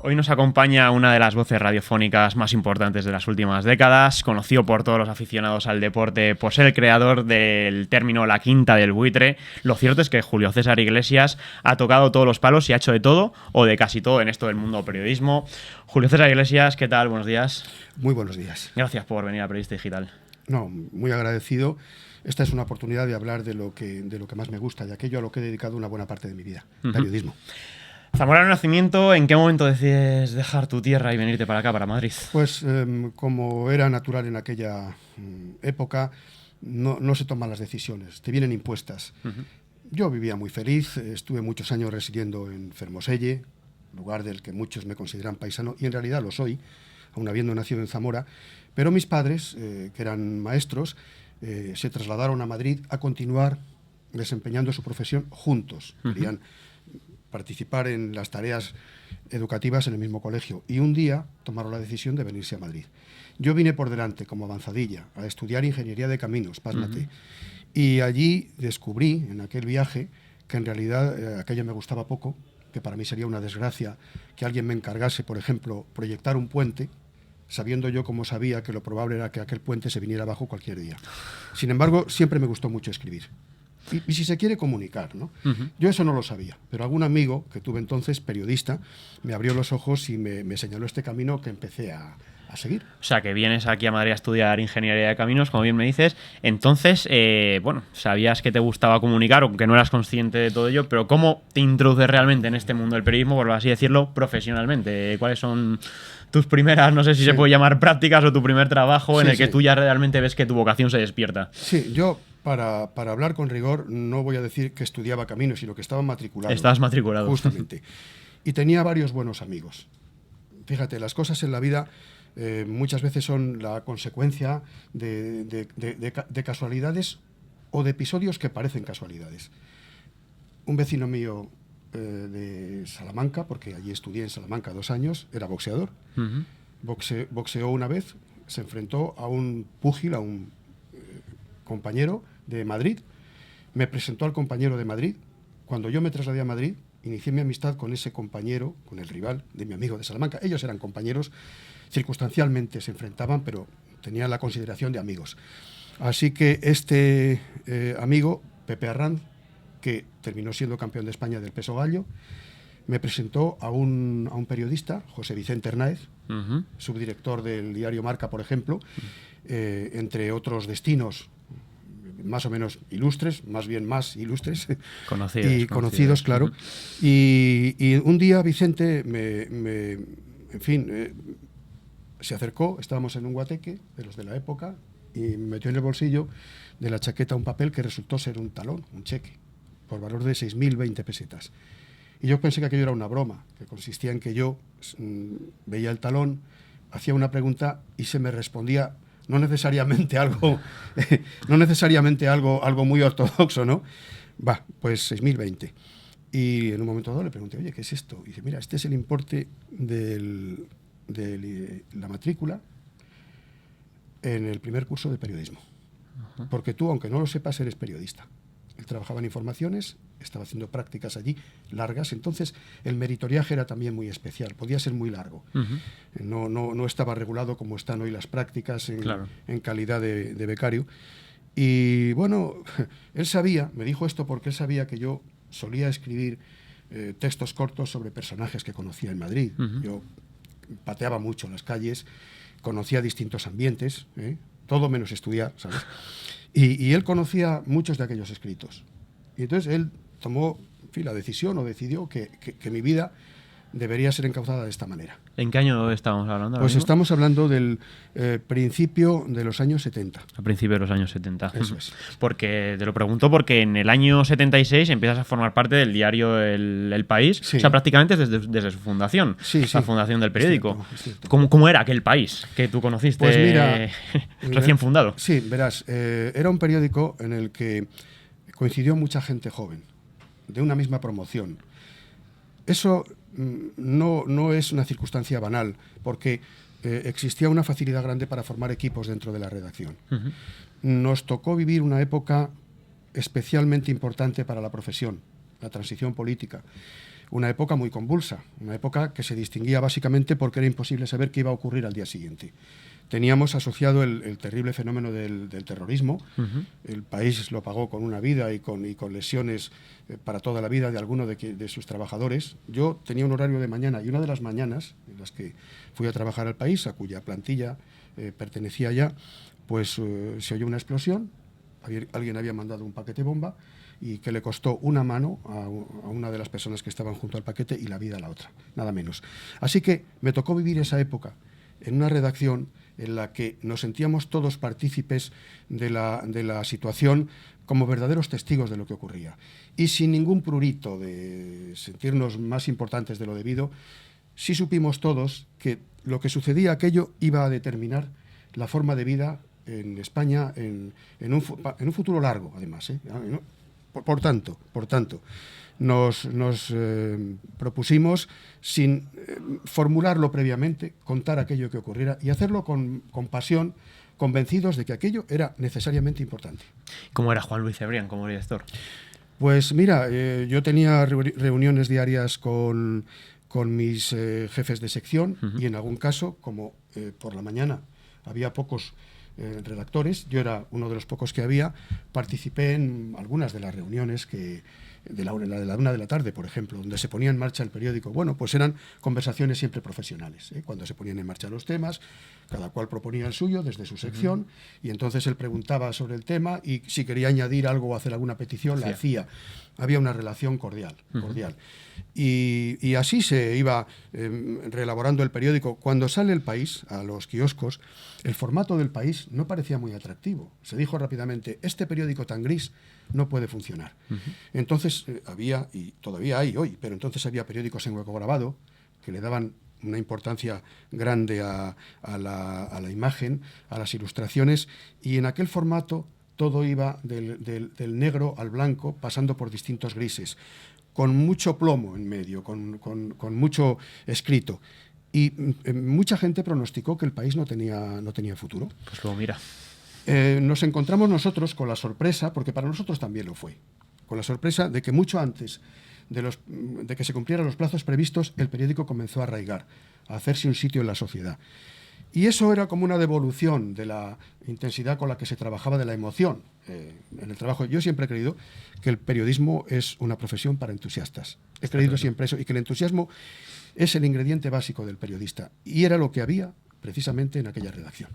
Hoy nos acompaña una de las voces radiofónicas más importantes de las últimas décadas, conocido por todos los aficionados al deporte por ser el creador del término la quinta del buitre. Lo cierto es que Julio César Iglesias ha tocado todos los palos y ha hecho de todo, o de casi todo, en esto del mundo periodismo. Julio César Iglesias, ¿qué tal? Buenos días. Muy buenos días. Gracias por venir a Periodista Digital. No, muy agradecido. Esta es una oportunidad de hablar de lo que más me gusta, de aquello a lo que he dedicado una buena parte de mi vida, periodismo. Zamorano Nacimiento, ¿en qué momento decides dejar tu tierra y venirte para acá, para Madrid? Pues como era natural en aquella época, no se toman las decisiones, te vienen impuestas. Yo vivía muy feliz, estuve muchos años residiendo en Fermoselle, lugar del que muchos me consideran paisano, y en realidad lo soy, aun habiendo nacido en Zamora, pero mis padres, que eran maestros, se trasladaron a Madrid a continuar desempeñando su profesión juntos. Querían participar en las tareas educativas en el mismo colegio y un día tomaron la decisión de venirse a Madrid. Yo vine por delante, como avanzadilla, a estudiar Ingeniería de Caminos, pásmate, y allí descubrí, en aquel viaje, que en realidad aquello me gustaba poco, que para mí sería una desgracia que alguien me encargase, por ejemplo, proyectar un puente, sabiendo yo como sabía que lo probable era que aquel puente se viniera abajo cualquier día. Sin embargo, siempre me gustó mucho escribir. Y si se quiere comunicar, ¿no? Yo eso no lo sabía, pero algún amigo que tuve entonces, periodista, me abrió los ojos y me señaló este camino que empecé a seguir. O sea, que vienes aquí a Madrid a estudiar Ingeniería de Caminos, como bien me dices. Entonces, bueno, sabías que te gustaba comunicar, aunque no eras consciente de todo ello, pero ¿cómo te introduces realmente en este mundo del periodismo, por así decirlo, profesionalmente? ¿Cuáles son tus primeras, no sé si se puede llamar prácticas, o tu primer trabajo en el que tú ya realmente ves que tu vocación se despierta? Sí, yo, para hablar con rigor, no voy a decir que estudiaba Caminos, sino que estaba matriculado. Estabas matriculado. Justamente. Y tenía varios buenos amigos. Fíjate, las cosas en la vida muchas veces son la consecuencia de casualidades o de episodios que parecen casualidades. Un vecino mío de Salamanca, porque allí estudié en Salamanca 2 años, era boxeador. Boxeó una vez, se enfrentó a un púgil, a un compañero de Madrid. Me presentó al compañero de Madrid. Cuando yo me trasladé a Madrid, inicié mi amistad con ese compañero, con el rival de mi amigo de Salamanca. Ellos eran compañeros, circunstancialmente se enfrentaban, pero tenían la consideración de amigos. Así que este amigo, Pepe Arranz, que terminó siendo campeón de España del peso gallo, me presentó a un periodista, José Vicente Hernáez, subdirector del diario Marca, por ejemplo, entre otros destinos más o menos ilustres, más bien más ilustres, conocidos, claro. Y un día Vicente se acercó, estábamos en un guateque de los de la época, y me metió en el bolsillo de la chaqueta un papel que resultó ser un talón, un cheque, por valor de 6.020 pesetas. Y yo pensé que aquello era una broma, que consistía en que yo veía el talón, hacía una pregunta y se me respondía no necesariamente algo muy ortodoxo, ¿no? Pues 6.020. Y en un momento dado le pregunté, oye, ¿qué es esto? Y dice, mira, este es el importe de la matrícula en el primer curso de periodismo. Porque tú, aunque no lo sepas, eres periodista. Él trabajaba en informaciones, estaba haciendo prácticas allí largas, entonces el meritoriaje era también muy especial, podía ser muy largo. No estaba regulado como están hoy las prácticas en calidad de becario. Y bueno, él sabía, me dijo esto porque él sabía que yo solía escribir textos cortos sobre personajes que conocía en Madrid. Yo pateaba mucho en las calles, conocía distintos ambientes, todo menos estudiar, ¿sabes? Y él conocía muchos de aquellos escritos. Y entonces él tomó la decisión o decidió que mi vida debería ser encauzada de esta manera. ¿En qué año estamos hablando? Pues estamos hablando del principio de los años 70. A principios de los años 70. Eso es. Porque te lo pregunto porque en el año 76 empiezas a formar parte del diario El País, o sea, prácticamente desde su fundación, la fundación del periódico. Es cierto. ¿Cómo era aquel País que tú conociste pues mira, recién fundado? Sí, verás, era un periódico en el que coincidió mucha gente joven, de una misma promoción. Eso no es una circunstancia banal, porque existía una facilidad grande para formar equipos dentro de la redacción. Nos tocó vivir una época especialmente importante para la profesión, la transición política. una época muy convulsa, una época que se distinguía básicamente porque era imposible saber qué iba a ocurrir al día siguiente. Teníamos asociado el terrible fenómeno del terrorismo. El país lo pagó con una vida y con lesiones para toda la vida de alguno de sus trabajadores. Yo tenía un horario de mañana y una de las mañanas en las que fui a trabajar al país, a cuya plantilla pertenecía ya, pues se oyó una explosión. Alguien había mandado un paquete bomba y que le costó una mano a una de las personas que estaban junto al paquete y la vida a la otra, nada menos. Así que me tocó vivir esa época en una redacción en la que nos sentíamos todos partícipes de la situación como verdaderos testigos de lo que ocurría. Y sin ningún prurito de sentirnos más importantes de lo debido, sí supimos todos que lo que sucedía aquello iba a determinar la forma de vida en España en un futuro largo, además. Por tanto, nos propusimos, sin formularlo previamente, contar aquello que ocurriera y hacerlo con pasión, convencidos de que aquello era necesariamente importante. ¿Cómo era Juan Luis Cebrián como director? Pues mira, yo tenía reuniones diarias con mis jefes de sección y en algún caso, como por la mañana había pocos redactores, yo era uno de los pocos que había, participé en algunas de las reuniones de la 1 de la tarde, por ejemplo, donde se ponía en marcha el periódico. Bueno, pues eran conversaciones siempre profesionales, cuando se ponían en marcha los temas, cada cual proponía el suyo desde su sección y entonces él preguntaba sobre el tema y si quería añadir algo o hacer alguna petición, la hacía. Había una relación cordial. Y así se iba reelaborando el periódico. Cuando sale El País a los kioscos, el formato del País no parecía muy atractivo. Se dijo rápidamente, este periódico tan gris no puede funcionar. Entonces había, y todavía hay hoy, pero entonces había periódicos en hueco grabado que le daban una importancia grande a la imagen, a las ilustraciones, y en aquel formato todo iba del negro al blanco, pasando por distintos grises, con mucho plomo en medio, con mucho escrito. Y mucha gente pronosticó que El País no tenía futuro. Pues luego mira. Nos encontramos nosotros con la sorpresa, porque para nosotros también lo fue, con la sorpresa de que mucho antes de que se cumplieran los plazos previstos, el periódico comenzó a arraigar, a hacerse un sitio en la sociedad. Y eso era como una devolución de la intensidad con la que se trabajaba, de la emoción en el trabajo. Yo siempre he creído que el periodismo es una profesión para entusiastas. He creído siempre eso, y que el entusiasmo es el ingrediente básico del periodista. Y era lo que había precisamente en aquella redacción.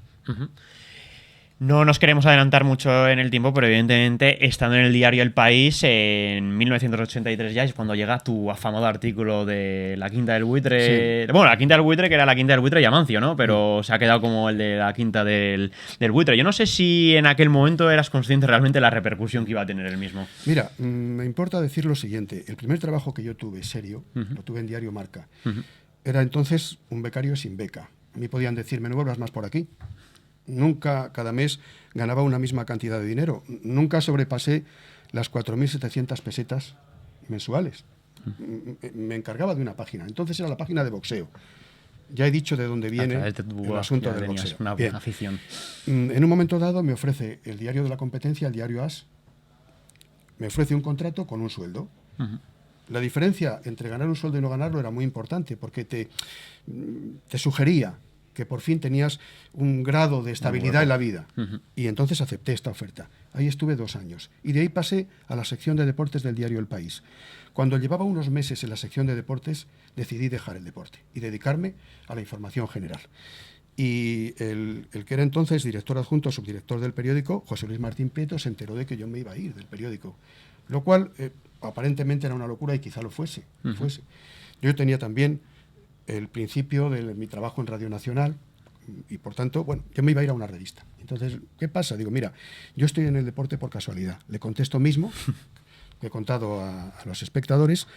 No nos queremos adelantar mucho en el tiempo, pero evidentemente, estando en el diario El País, en 1983 ya es cuando llega tu afamado artículo de La Quinta del Buitre. Sí. Bueno, La Quinta del Buitre, que era La Quinta del Buitre y Amancio, ¿no? Pero se ha quedado como el de La Quinta del Buitre. Yo no sé si en aquel momento eras consciente realmente de la repercusión que iba a tener el mismo. Mira, me importa decir lo siguiente. El primer trabajo que yo tuve serio, lo tuve en Diario Marca. Era entonces un becario sin beca. A mí podían decirme, no vuelvas más por aquí. Nunca cada mes ganaba una misma cantidad de dinero. Nunca sobrepasé las 4.700 pesetas mensuales. Me encargaba de una página. Entonces era la página de boxeo. Ya he dicho de dónde viene el asunto del boxeo. Una afición. En un momento dado me ofrece el diario de la competencia, el diario AS, me ofrece un contrato con un sueldo. La diferencia entre ganar un sueldo y no ganarlo era muy importante porque te sugería que por fin tenías un grado de estabilidad en la vida. Y entonces acepté esta oferta. Ahí estuve 2 años. Y de ahí pasé a la sección de deportes del diario El País. Cuando llevaba unos meses en la sección de deportes, decidí dejar el deporte y dedicarme a la información general. Y el que era entonces director adjunto, subdirector del periódico, José Luis Martín Prieto, se enteró de que yo me iba a ir del periódico. Lo cual aparentemente era una locura y quizá lo fuese. Yo tenía también el principio de mi trabajo en Radio Nacional y por tanto, bueno, yo me iba a ir a una revista. Entonces, ¿qué pasa? Digo, mira, yo estoy en el deporte por casualidad. Le contesto mismo, que he contado a los espectadores,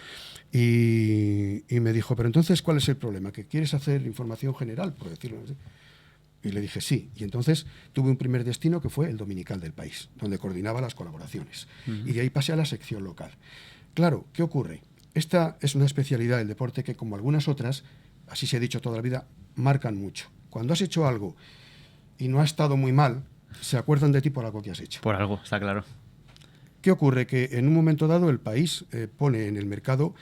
y me dijo, pero entonces, ¿cuál es el problema? ¿Que quieres hacer información general, por decirlo así? Y le dije, sí. Y entonces tuve un primer destino que fue el Dominical del País, donde coordinaba las colaboraciones. Y de ahí pasé a la sección local. Claro, ¿qué ocurre? Esta es una especialidad del deporte que, como algunas otras, así se ha dicho toda la vida, marcan mucho. Cuando has hecho algo y no ha estado muy mal, se acuerdan de ti por algo que has hecho. Por algo, está claro. ¿Qué ocurre? Que en un momento dado el País pone en el mercado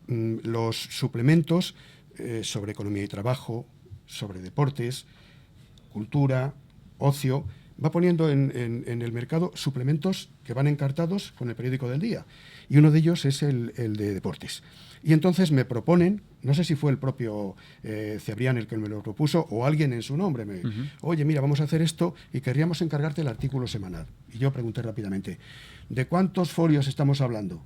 los suplementos sobre economía y trabajo, sobre deportes, cultura, ocio, va poniendo en el mercado suplementos que van encartados con el periódico del día. Y uno de ellos es el de deportes. Y entonces me proponen, no sé si fue el propio Cebrián el que me lo propuso o alguien en su nombre, oye, mira, vamos a hacer esto y querríamos encargarte el artículo semanal. Y yo pregunté rápidamente, ¿de cuántos folios estamos hablando?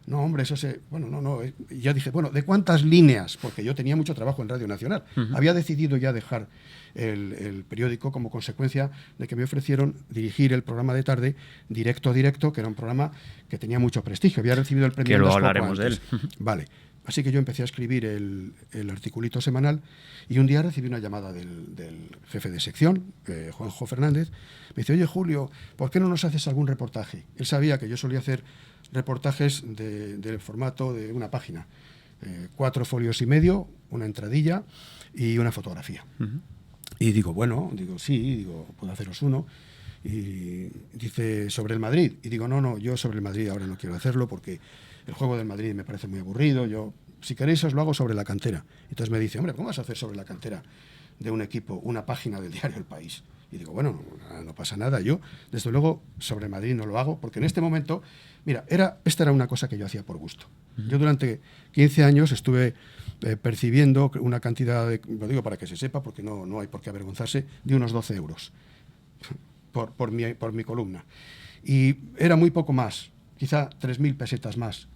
No, hombre, eso se... Bueno, no. Y ya dije, bueno, ¿de cuántas líneas? Porque yo tenía mucho trabajo en Radio Nacional. Había decidido ya dejar el periódico como consecuencia de que me ofrecieron dirigir el programa de tarde Directo a Directo, que era un programa que tenía mucho prestigio. Había recibido el premio. Que luego hablaremos de él. Vale. Así que yo empecé a escribir el articulito semanal y un día recibí una llamada del jefe de sección, Juanjo Fernández. Me dice, oye, Julio, ¿por qué no nos haces algún reportaje? Él sabía que yo solía hacer reportajes del formato de una página. 4 folios y medio, una entradilla y una fotografía. Y digo, bueno, sí, puedo haceros uno. Y dice, sobre el Madrid. Y digo, no, yo sobre el Madrid ahora no quiero hacerlo porque el juego del Madrid me parece muy aburrido. Yo, si queréis, os lo hago sobre la cantera. Entonces me dice, hombre, ¿cómo vas a hacer sobre la cantera de un equipo una página del diario El País? Y digo, bueno, no pasa nada. Yo, desde luego, sobre Madrid no lo hago, porque en este momento, mira, esta era una cosa que yo hacía por gusto. Yo durante 15 años estuve percibiendo una cantidad, lo digo para que se sepa, porque no hay por qué avergonzarse, de unos 12 euros por mi columna. Y era muy poco más, quizá 3.000 pesetas más,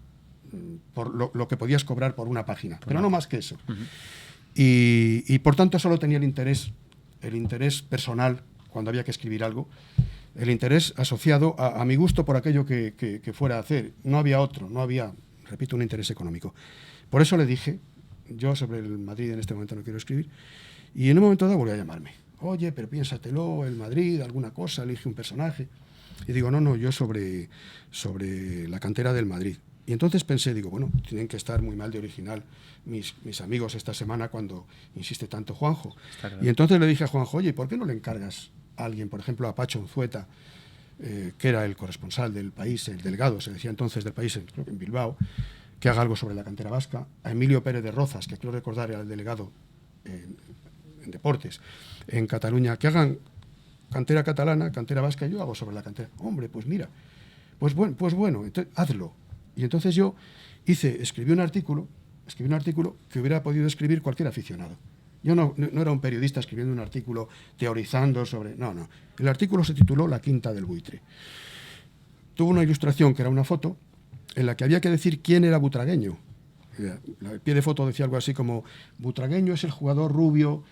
por lo que podías cobrar por una página, pero no más que eso. Y por tanto solo tenía el interés personal cuando había que escribir algo, el interés asociado a mi gusto por aquello que fuera a hacer. No había otro, no había, repito, un interés económico. Por eso le dije, yo sobre el Madrid en este momento no quiero escribir, y en un momento dado volvió a llamarme. Oye, pero piénsatelo, el Madrid, alguna cosa, elige un personaje. Y digo, no, yo sobre la cantera del Madrid. Y entonces pensé, digo, bueno, tienen que estar muy mal de original mis amigos esta semana cuando insiste tanto Juanjo. Claro. Y entonces le dije a Juanjo, oye, ¿por qué no le encargas a alguien, por ejemplo, a Pacho Unzueta, que era el corresponsal del País, el delegado, se decía entonces del País, creo que en Bilbao, que haga algo sobre la cantera vasca, a Emilio Pérez de Rozas, que creo recordar era el delegado en deportes, en Cataluña, que hagan cantera catalana, cantera vasca, yo hago sobre la cantera. Hombre, pues mira, pues bueno, entonces, hazlo. Y entonces yo escribí un artículo que hubiera podido escribir cualquier aficionado. Yo no era un periodista escribiendo un artículo teorizando sobre... No. El artículo se tituló La Quinta del Buitre. Tuvo una ilustración que era una foto en la que había que decir quién era Butragueño. El pie de foto decía algo así como: Butragueño es el jugador rubio,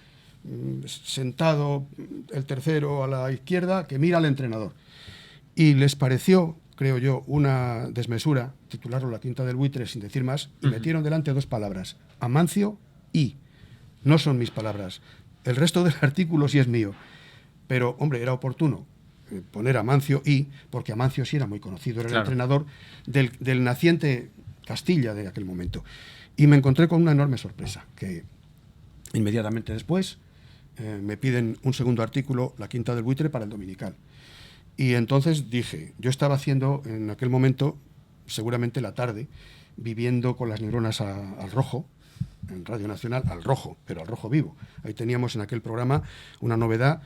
sentado, el tercero a la izquierda, que mira al entrenador. Y les pareció, creo yo, una desmesura titularlo La Quinta del Buitre sin decir más, y metieron delante 2 palabras, Amancio y. No son mis palabras. El resto del artículo sí es mío. Pero, hombre, era oportuno poner Amancio y, porque Amancio sí era muy conocido, era el entrenador del naciente Castilla de aquel momento. Y me encontré con una enorme sorpresa, que inmediatamente después me piden un segundo artículo, La Quinta del Buitre, para el Dominical. Y entonces dije, yo estaba haciendo en aquel momento, seguramente la tarde, viviendo con las neuronas al rojo, en Radio Nacional, al rojo, pero al rojo vivo. Ahí teníamos en aquel programa una novedad.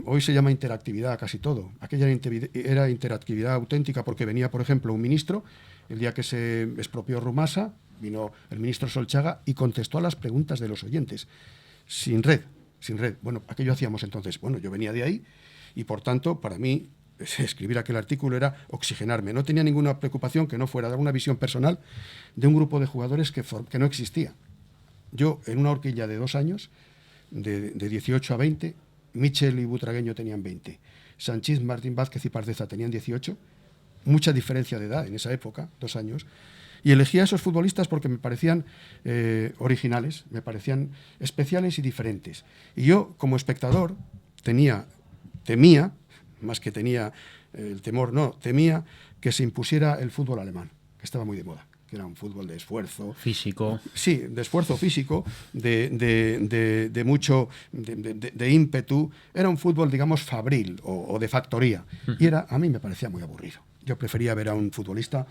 Hoy se llama interactividad casi todo. Aquella era interactividad auténtica porque venía, por ejemplo, un ministro, el día que se expropió Rumasa, vino el ministro Solchaga y contestó a las preguntas de los oyentes, sin red. Bueno, aquello hacíamos entonces. Bueno, yo venía de ahí y, por tanto, para mí, escribir aquel artículo era oxigenarme. No tenía ninguna preocupación que no fuera dar una visión personal de un grupo de jugadores que no existía. Yo, en una horquilla de 2 años, de 18 a 20, Michel y Butragueño tenían 20. Sanchís, Martín Vázquez y Pardeza tenían 18. Mucha diferencia de edad en esa época, 2 años. Y elegí a esos futbolistas porque me parecían originales, me parecían especiales y diferentes. Y yo, como espectador, temía, más que tenía el temor, temía que se impusiera el fútbol alemán, que estaba muy de moda, que era un fútbol de esfuerzo. Físico. Sí, de esfuerzo físico, de mucho, de ímpetu. Era un fútbol, digamos, fabril o de factoría. Y a mí me parecía muy aburrido. Yo prefería ver a un futbolista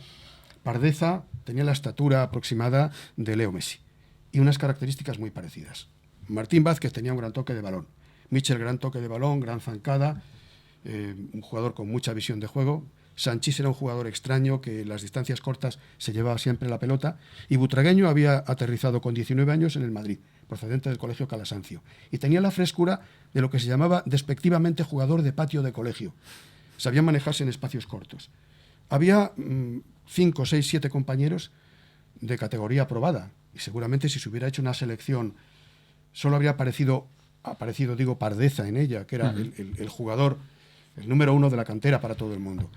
Pardeza tenía la estatura aproximada de Leo Messi y unas características muy parecidas. Martín Vázquez tenía un gran toque de balón. Michel, gran toque de balón, gran zancada, un jugador con mucha visión de juego. Sanchís era un jugador extraño que en las distancias cortas se llevaba siempre la pelota. Y Butragueño había aterrizado con 19 años en el Madrid, procedente del Colegio Calasancio. Y tenía la frescura de lo que se llamaba despectivamente jugador de patio de colegio. Sabía manejarse en espacios cortos. Había 5, 6, 7 compañeros de categoría aprobada. Y seguramente si se hubiera hecho una selección solo habría aparecido Pardeza en ella, que era el jugador, el número 1 de la cantera para todo el mundo.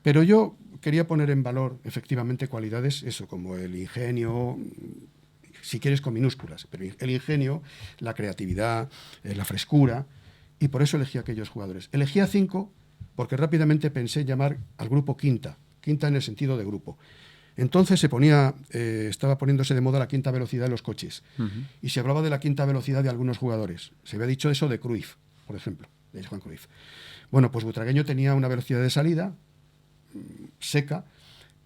Pero yo quería poner en valor, efectivamente, cualidades, eso, como el ingenio, si quieres con minúsculas, pero el ingenio, la creatividad, la frescura, y por eso elegí a aquellos jugadores. Elegí a 5 porque rápidamente pensé llamar al grupo Quinta en el sentido de grupo. Entonces estaba poniéndose de moda la quinta velocidad de los coches, y se hablaba de la quinta velocidad de algunos jugadores. Se había dicho eso de Cruyff, por ejemplo, de Johan Cruyff. Bueno, pues Butragueño tenía una velocidad de salida seca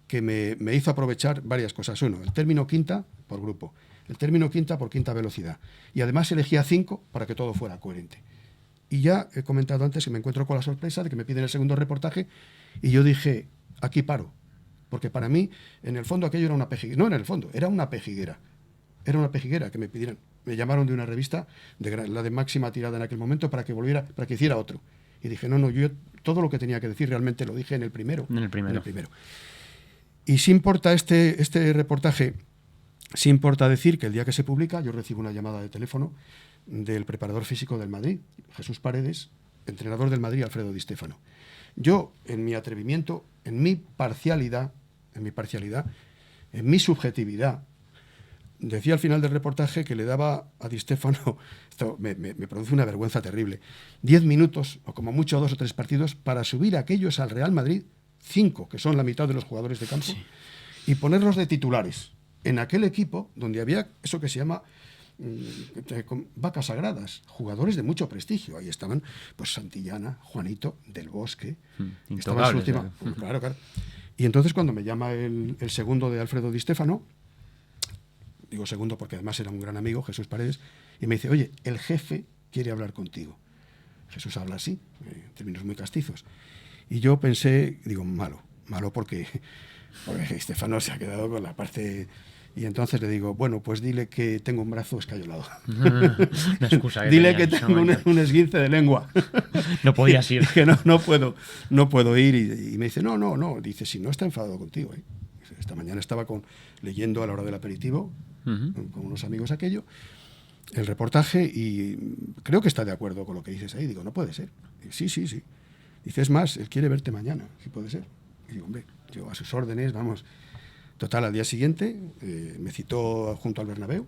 que me hizo aprovechar varias cosas. Uno, el término quinta por grupo, el término quinta por quinta velocidad. Y además elegía 5 para que todo fuera coherente. Y ya he comentado antes que me encuentro con la sorpresa de que me piden el segundo reportaje y yo dije, aquí paro. Porque para mí, en el fondo, aquello era una pejiguera. No, en el fondo, era una pejiguera. Era una pejiguera que me pidieran. Me llamaron de una revista, la de máxima tirada en aquel momento, para que hiciera otro. Y dije, no, yo todo lo que tenía que decir realmente lo dije en el primero. En el primero. Y sí importa este reportaje, sí importa decir que el día que se publica, yo recibo una llamada de teléfono del preparador físico del Madrid, Jesús Paredes, entrenador del Madrid, Alfredo Di Stéfano. Yo, en mi atrevimiento, en mi parcialidad, en mi subjetividad, decía al final del reportaje que le daba a Di Stéfano, esto me produce una vergüenza terrible, 10 minutos, o como mucho 2 o 3 partidos, para subir a aquellos al Real Madrid, 5, que son la mitad de los jugadores de campo, y ponerlos de titulares en aquel equipo donde había eso que se llama vacas sagradas, jugadores de mucho prestigio. Ahí estaban pues Santillana, Juanito, Del Bosque, estaba su última, claro. Y entonces cuando me llama el segundo de Alfredo Di Stéfano, digo segundo porque además era un gran amigo, Jesús Paredes, y me dice, oye, el jefe quiere hablar contigo. Jesús habla así, en términos muy castizos. Y yo pensé, digo, malo porque Di Stéfano se ha quedado con la parte. Y entonces le digo, bueno, pues dile que tengo un brazo escayolado. Una excusa que dile que tengo un esguince de lengua. No podías ir. Que no puedo ir. Y me dice, no. Dice, si no está enfadado contigo. Esta mañana estaba leyendo a la hora del aperitivo, con unos amigos aquello, el reportaje, y creo que está de acuerdo con lo que dices ahí. Digo, no puede ser. Sí. Dice, es más, él quiere verte mañana, si puede ser. Y digo, hombre, yo a sus órdenes, vamos. Total, al día siguiente me citó junto al Bernabéu,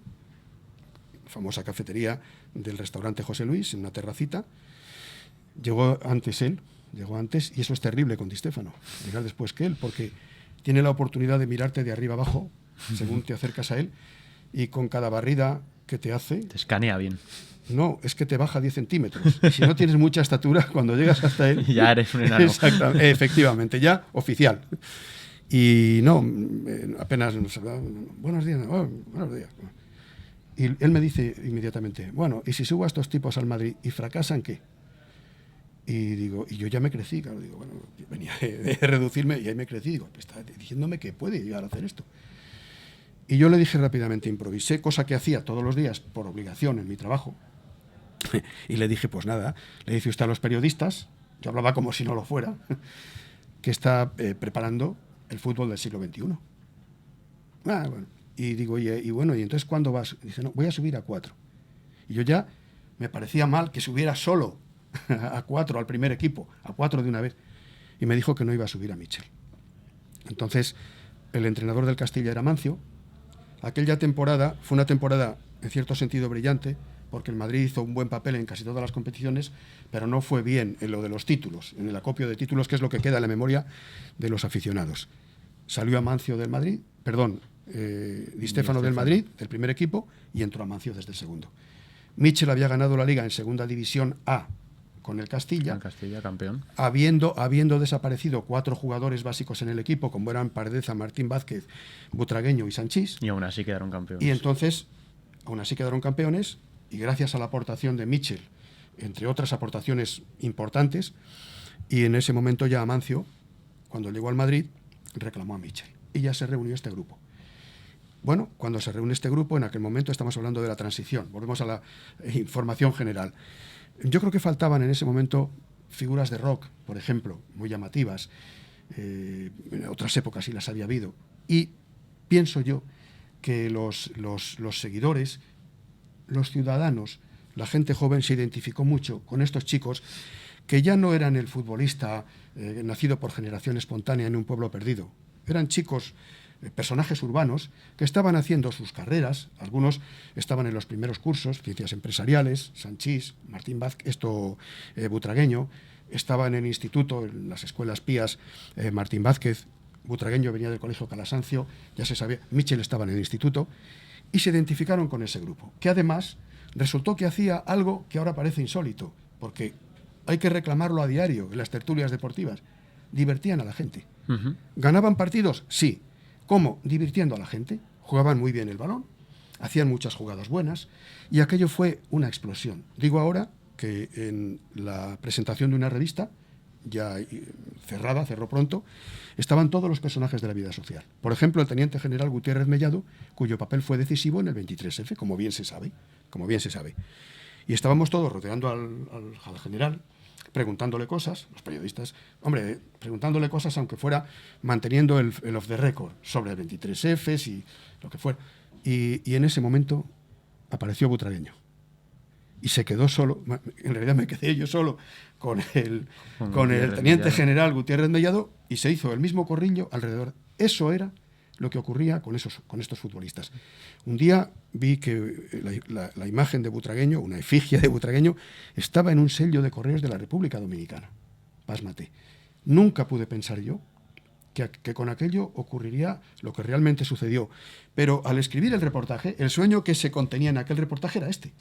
famosa cafetería del restaurante José Luis, en una terracita. Llegó antes, y eso es terrible con Di Stéfano, llegar después que él, porque tiene la oportunidad de mirarte de arriba abajo, según te acercas a él, y con cada barrida que te hace... Te escanea bien. No, es que te baja 10 centímetros. Y si no tienes mucha estatura, cuando llegas hasta él... ya eres un enano. Exactamente, efectivamente, ya oficial. Y no, apenas nos hablaba, buenos días. Y él me dice inmediatamente, bueno, ¿y si subo a estos tipos al Madrid y fracasan, qué? Y yo ya me crecí, claro, digo, bueno, venía de reducirme y ahí me crecí, digo, está diciéndome que puede llegar a hacer esto. Y yo le dije rápidamente, improvisé, cosa que hacía todos los días por obligación en mi trabajo. Y le dije, pues nada, le dice usted a los periodistas, yo hablaba como si no lo fuera, que está preparando el fútbol del siglo XXI. Bueno. Y digo, y entonces ¿cuándo vas? Dice, no, voy a subir a 4. Y yo ya me parecía mal que subiera solo a 4 al primer equipo, a 4 de una vez. Y me dijo que no iba a subir a Michel. Entonces, el entrenador del Castilla era Mancio. Aquella temporada fue una temporada en cierto sentido brillante, porque el Madrid hizo un buen papel en casi todas las competiciones, pero no fue bien en lo de los títulos, en el acopio de títulos, que es lo que queda en la memoria de los aficionados. Salió Amancio del Madrid, Di Stéfano del Madrid, del primer equipo, y entró Amancio desde el segundo. Michel había ganado la Liga en Segunda División A con el Castilla. En Castilla, campeón. Habiendo desaparecido 4 jugadores básicos en el equipo, como eran Paredeza, Martín Vázquez, Butragueño y Sanchís. Y aún así quedaron campeones. Y entonces, aún así quedaron campeones, y gracias a la aportación de Mitchell, entre otras aportaciones importantes, y en ese momento ya Amancio, cuando llegó al Madrid, reclamó a Mitchell. Y ya se reunió este grupo. Bueno, cuando se reúne este grupo, en aquel momento estamos hablando de la transición. Volvemos a la información general. Yo creo que faltaban en ese momento figuras de rock, por ejemplo, muy llamativas. En otras épocas sí las había habido. Y pienso yo que los seguidores, los ciudadanos, la gente joven se identificó mucho con estos chicos que ya no eran el futbolista nacido por generación espontánea en un pueblo perdido. Eran chicos, personajes urbanos, que estaban haciendo sus carreras. Algunos estaban en los primeros cursos, ciencias empresariales, Sanchís, Martín Vázquez, Butragueño. Estaba en el instituto, en las escuelas pías, Martín Vázquez. Butragueño venía del colegio Calasancio, ya se sabía. Mitchell estaba en el instituto. Y se identificaron con ese grupo, que además resultó que hacía algo que ahora parece insólito, porque hay que reclamarlo a diario en las tertulias deportivas. Divertían a la gente. ¿Ganaban partidos? Sí. ¿Cómo? Divirtiendo a la gente. Jugaban muy bien el balón, hacían muchas jugadas buenas, y aquello fue una explosión. Digo ahora que en la presentación de una revista, ya cerrada, cerró pronto, estaban todos los personajes de la vida social. Por ejemplo, el teniente general Gutiérrez Mellado, cuyo papel fue decisivo en el 23F, como bien se sabe. Y estábamos todos rodeando al general, preguntándole cosas, los periodistas, preguntándole cosas, aunque fuera manteniendo el off the record sobre el 23F y lo que fuera. Y en ese momento apareció Butragueño. Y se quedó solo, en realidad me quedé yo solo con el teniente general Gutiérrez Mellado, y se hizo el mismo corrillo alrededor. Eso era lo que ocurría con estos futbolistas. Un día vi que la imagen de Butragueño, una efigie de Butragueño, estaba en un sello de correos de la República Dominicana. Pásmate. Nunca pude pensar yo que con aquello ocurriría lo que realmente sucedió. Pero al escribir el reportaje, el sueño que se contenía en aquel reportaje era este: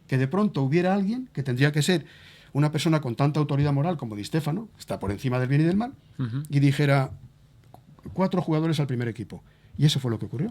que de pronto hubiera alguien, que tendría que ser una persona con tanta autoridad moral como Di Stéfano, está por encima del bien y del mal, y dijera 4 jugadores al primer equipo. Y eso fue lo que ocurrió.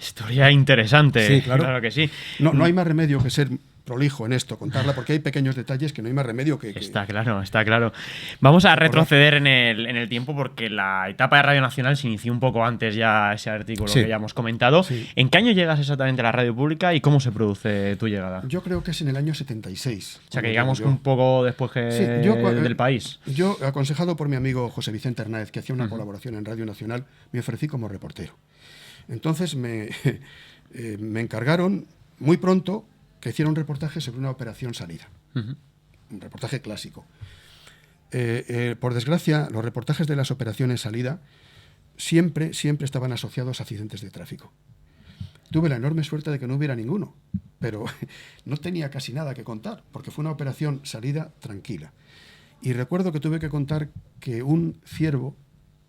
Historia interesante. Sí, claro que sí. No hay más remedio que ser prolijo en esto, contarla, porque hay pequeños detalles que no hay más remedio que... Está claro. Vamos a retroceder en el tiempo, porque la etapa de Radio Nacional se inició un poco antes, ya ese artículo que ya hemos comentado. Sí. ¿En qué año llegas exactamente a la radio pública y cómo se produce tu llegada? Yo creo que es en el año 76. O sea, que llegamos un poco después del País. Yo, aconsejado por mi amigo José Vicente Hernández, que hacía una colaboración en Radio Nacional, me ofrecí como reportero. Entonces me encargaron muy pronto que hiciera un reportaje sobre una operación salida. Un reportaje clásico. Por desgracia, los reportajes de las operaciones salida siempre estaban asociados a accidentes de tráfico. Tuve la enorme suerte de que no hubiera ninguno, pero no tenía casi nada que contar, porque fue una operación salida tranquila. Y recuerdo que tuve que contar que un ciervo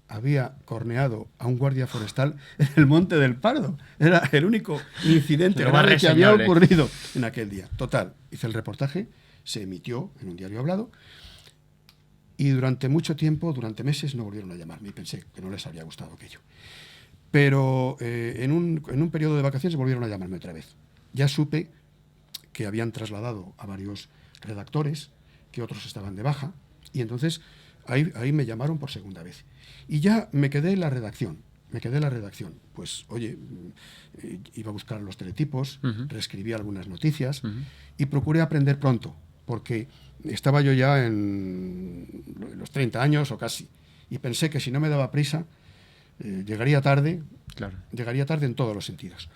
había corneado a un guardia forestal en el Monte del Pardo. Era el único incidente grave que había ocurrido en aquel día. Total, hice el reportaje, se emitió en un diario hablado, y durante mucho tiempo, durante meses, no volvieron a llamarme, y pensé que no les había gustado aquello. Pero en un periodo de vacaciones volvieron a llamarme otra vez. Ya supe que habían trasladado a varios redactores, que otros estaban de baja, y entonces ahí me llamaron por segunda vez. Y ya me quedé en la redacción. Pues, oye, iba a buscar los teletipos, reescribí algunas noticias y procuré aprender pronto, porque estaba yo ya en los 30 años o casi, y pensé que si no me daba prisa, llegaría tarde en todos los sentidos.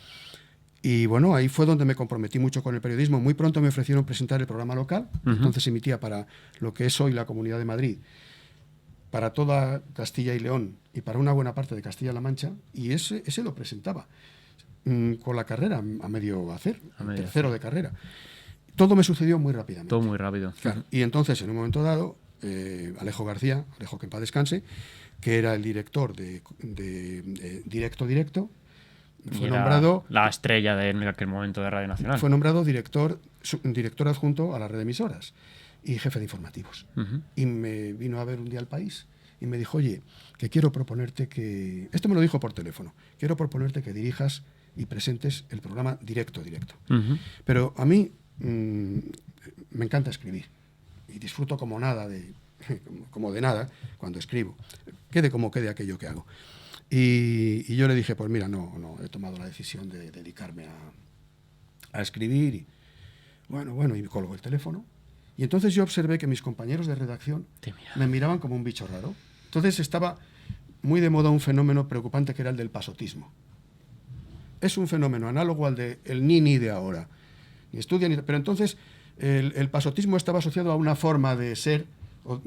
Y bueno, ahí fue donde me comprometí mucho con el periodismo. Muy pronto me ofrecieron presentar el programa local, entonces emitía para lo que es hoy la Comunidad de Madrid, para toda Castilla y León y para una buena parte de Castilla-La Mancha, y ese lo presentaba con la carrera a medio hacer, tercero de carrera. Todo me sucedió muy rápidamente. Todo muy rápido. Claro. Y entonces, en un momento dado, Alejo García, Alejo, que en paz descanse, que era el director de Directo, fue nombrado... La estrella en aquel momento de Radio Nacional. Fue nombrado director adjunto a la red de emisoras. y jefe de informativos. Ujú. Y me vino a ver un día al País y me dijo, oye, que quiero proponerte que... Esto me lo dijo por teléfono. Quiero proponerte que dirijas y presentes el programa Directo. Ujú. Pero a mí me encanta escribir y disfruto como nada como de nada cuando escribo. Quede como quede aquello que hago. Y yo le dije, pues mira, no, he tomado la decisión de dedicarme a escribir. Y y me colgó el teléfono. Y entonces yo observé que mis compañeros de redacción Te mira. me miraban como un bicho raro. Entonces estaba muy de moda un fenómeno preocupante que era el del pasotismo. Es un fenómeno análogo al del ni de ahora. Ni estudia ni... Pero entonces el pasotismo estaba asociado a una forma de ser, o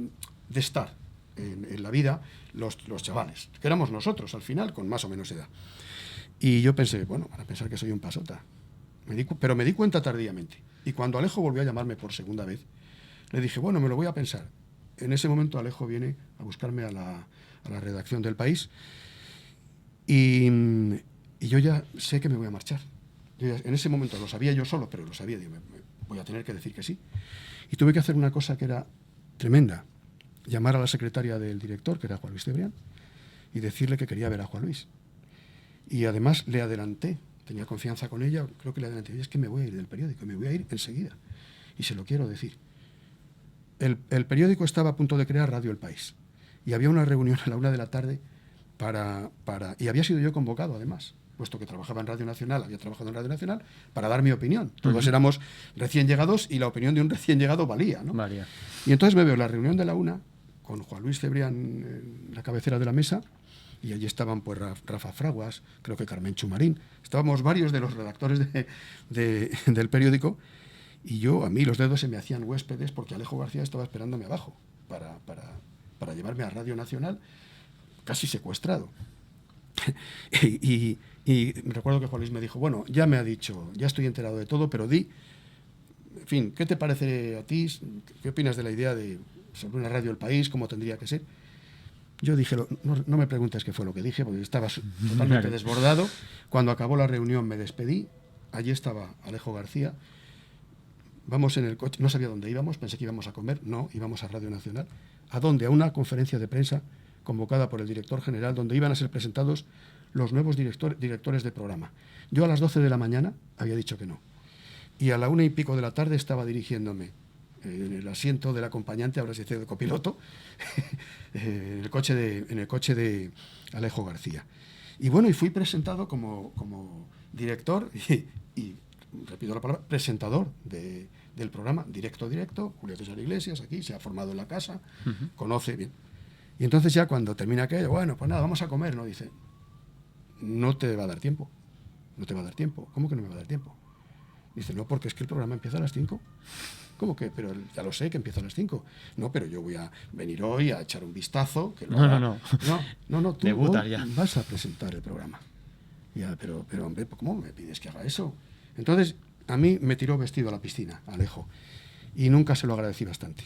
de estar en la vida los chavales, que éramos nosotros al final, con más o menos edad. Y yo pensé, bueno, van a pensar que soy un pasota. Pero me di cuenta tardíamente. Y cuando Alejo volvió a llamarme por segunda vez, le dije, bueno, me lo voy a pensar. En ese momento Alejo viene a buscarme a la redacción del País y yo ya sé que me voy a marchar. En ese momento lo sabía yo solo, pero lo sabía, digo, voy a tener que decir que sí. Y tuve que hacer una cosa que era tremenda, llamar a la secretaria del director, que era Juan Luis Cebrián, y decirle que quería ver a Juan Luis. Y además le adelanté, tenía confianza con ella, creo que le adelanté, es que me voy a ir del periódico, me voy a ir enseguida. Y se lo quiero decir. El periódico estaba a punto de crear Radio El País. Y había una reunión a la 1 de la tarde y había sido yo convocado además, puesto que trabajaba en Radio Nacional, había trabajado en Radio Nacional, para dar mi opinión. Todos éramos recién llegados y la opinión de un recién llegado valía, ¿no? Valía. Y entonces me veo la reunión de la 1 con Juan Luis Cebrián en la cabecera de la mesa, y allí estaban pues Rafa Fraguas, creo que Carmen Chumarín, estábamos varios de los redactores del periódico, y a mí los dedos se me hacían huéspedes porque Alejo García estaba esperándome abajo para llevarme a Radio Nacional, casi secuestrado. y me recuerdo que Juan Luis me dijo, bueno, ya me ha dicho, ya estoy enterado de todo, pero en fin, ¿qué te parece a ti? ¿Qué opinas de la idea sobre una radio El País? ¿Cómo tendría que ser? Yo dije, no me preguntes qué fue lo que dije, porque estaba totalmente desbordado. Cuando acabó la reunión me despedí, allí estaba Alejo García, vamos en el coche, no sabía dónde íbamos, pensé que íbamos a comer, no, íbamos a Radio Nacional. ¿A dónde? A una conferencia de prensa convocada por el director general, donde iban a ser presentados los nuevos directores de programa. Yo a las 12 de la mañana había dicho que no. Y a la 1:15 de la tarde estaba dirigiéndome en el asiento del acompañante, ahora se dice de copiloto, en el coche de Alejo García. Y bueno, y fui presentado como director y repito la palabra, presentador del programa Directo, Julio César Iglesias, aquí, se ha formado en la casa, conoce bien. Y entonces ya cuando termina aquello, bueno, pues nada, vamos a comer, ¿no? Dice, no te va a dar tiempo. ¿Cómo que no me va a dar tiempo? Dice, no, porque es que el programa empieza a las 5. ¿Cómo que? Pero ya lo sé que empieza a las 5. No, pero yo voy a venir hoy a echar un vistazo. Que No. No, tú Debutas hoy ya. vas a presentar el programa. Ya, pero hombre, ¿cómo me pides que haga eso? Entonces, a mí me tiró vestido a la piscina, Alejo, y nunca se lo agradecí bastante,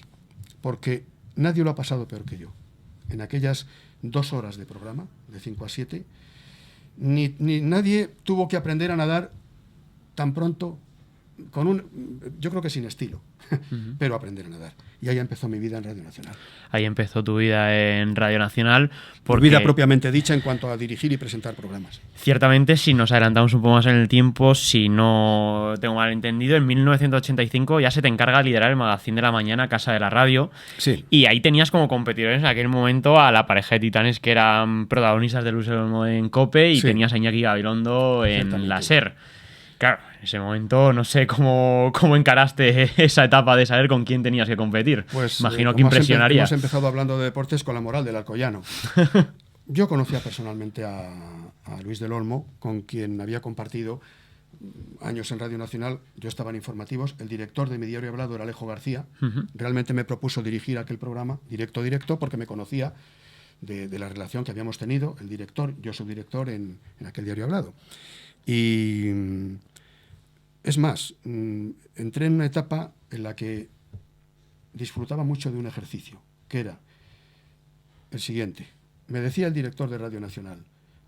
porque nadie lo ha pasado peor que yo. En aquellas 2 horas de programa, de 5 a 7, ni nadie tuvo que aprender a nadar tan pronto, yo creo que sin estilo, pero aprender a nadar. Y ahí empezó mi vida en Radio Nacional. Ahí empezó tu vida en Radio Nacional. Por vida propiamente dicha en cuanto a dirigir y presentar programas. Ciertamente, si nos adelantamos un poco más en el tiempo, si no tengo mal entendido, en 1985 ya se te encarga de liderar el magazín de la mañana Casa de la Radio. Sí. Y ahí tenías como competidores en aquel momento a la pareja de titanes que eran protagonistas de Luis Olmo en COPE y tenías a Iñaki Gabilondo en la SER. Claro, en ese momento no sé cómo encaraste esa etapa de saber con quién tenías que competir. Pues imagino que impresionaría. Hemos empezado hablando de deportes con la moral del Alcoyano. Yo conocía personalmente a Luis del Olmo, con quien había compartido años en Radio Nacional. Yo estaba en informativos. El director de mi diario hablado era Alejo García. Realmente me propuso dirigir aquel programa, directo, porque me conocía de la relación que habíamos tenido, el director, yo subdirector en aquel diario hablado. Y es más, entré en una etapa en la que disfrutaba mucho de un ejercicio, que era el siguiente. Me decía el director de Radio Nacional,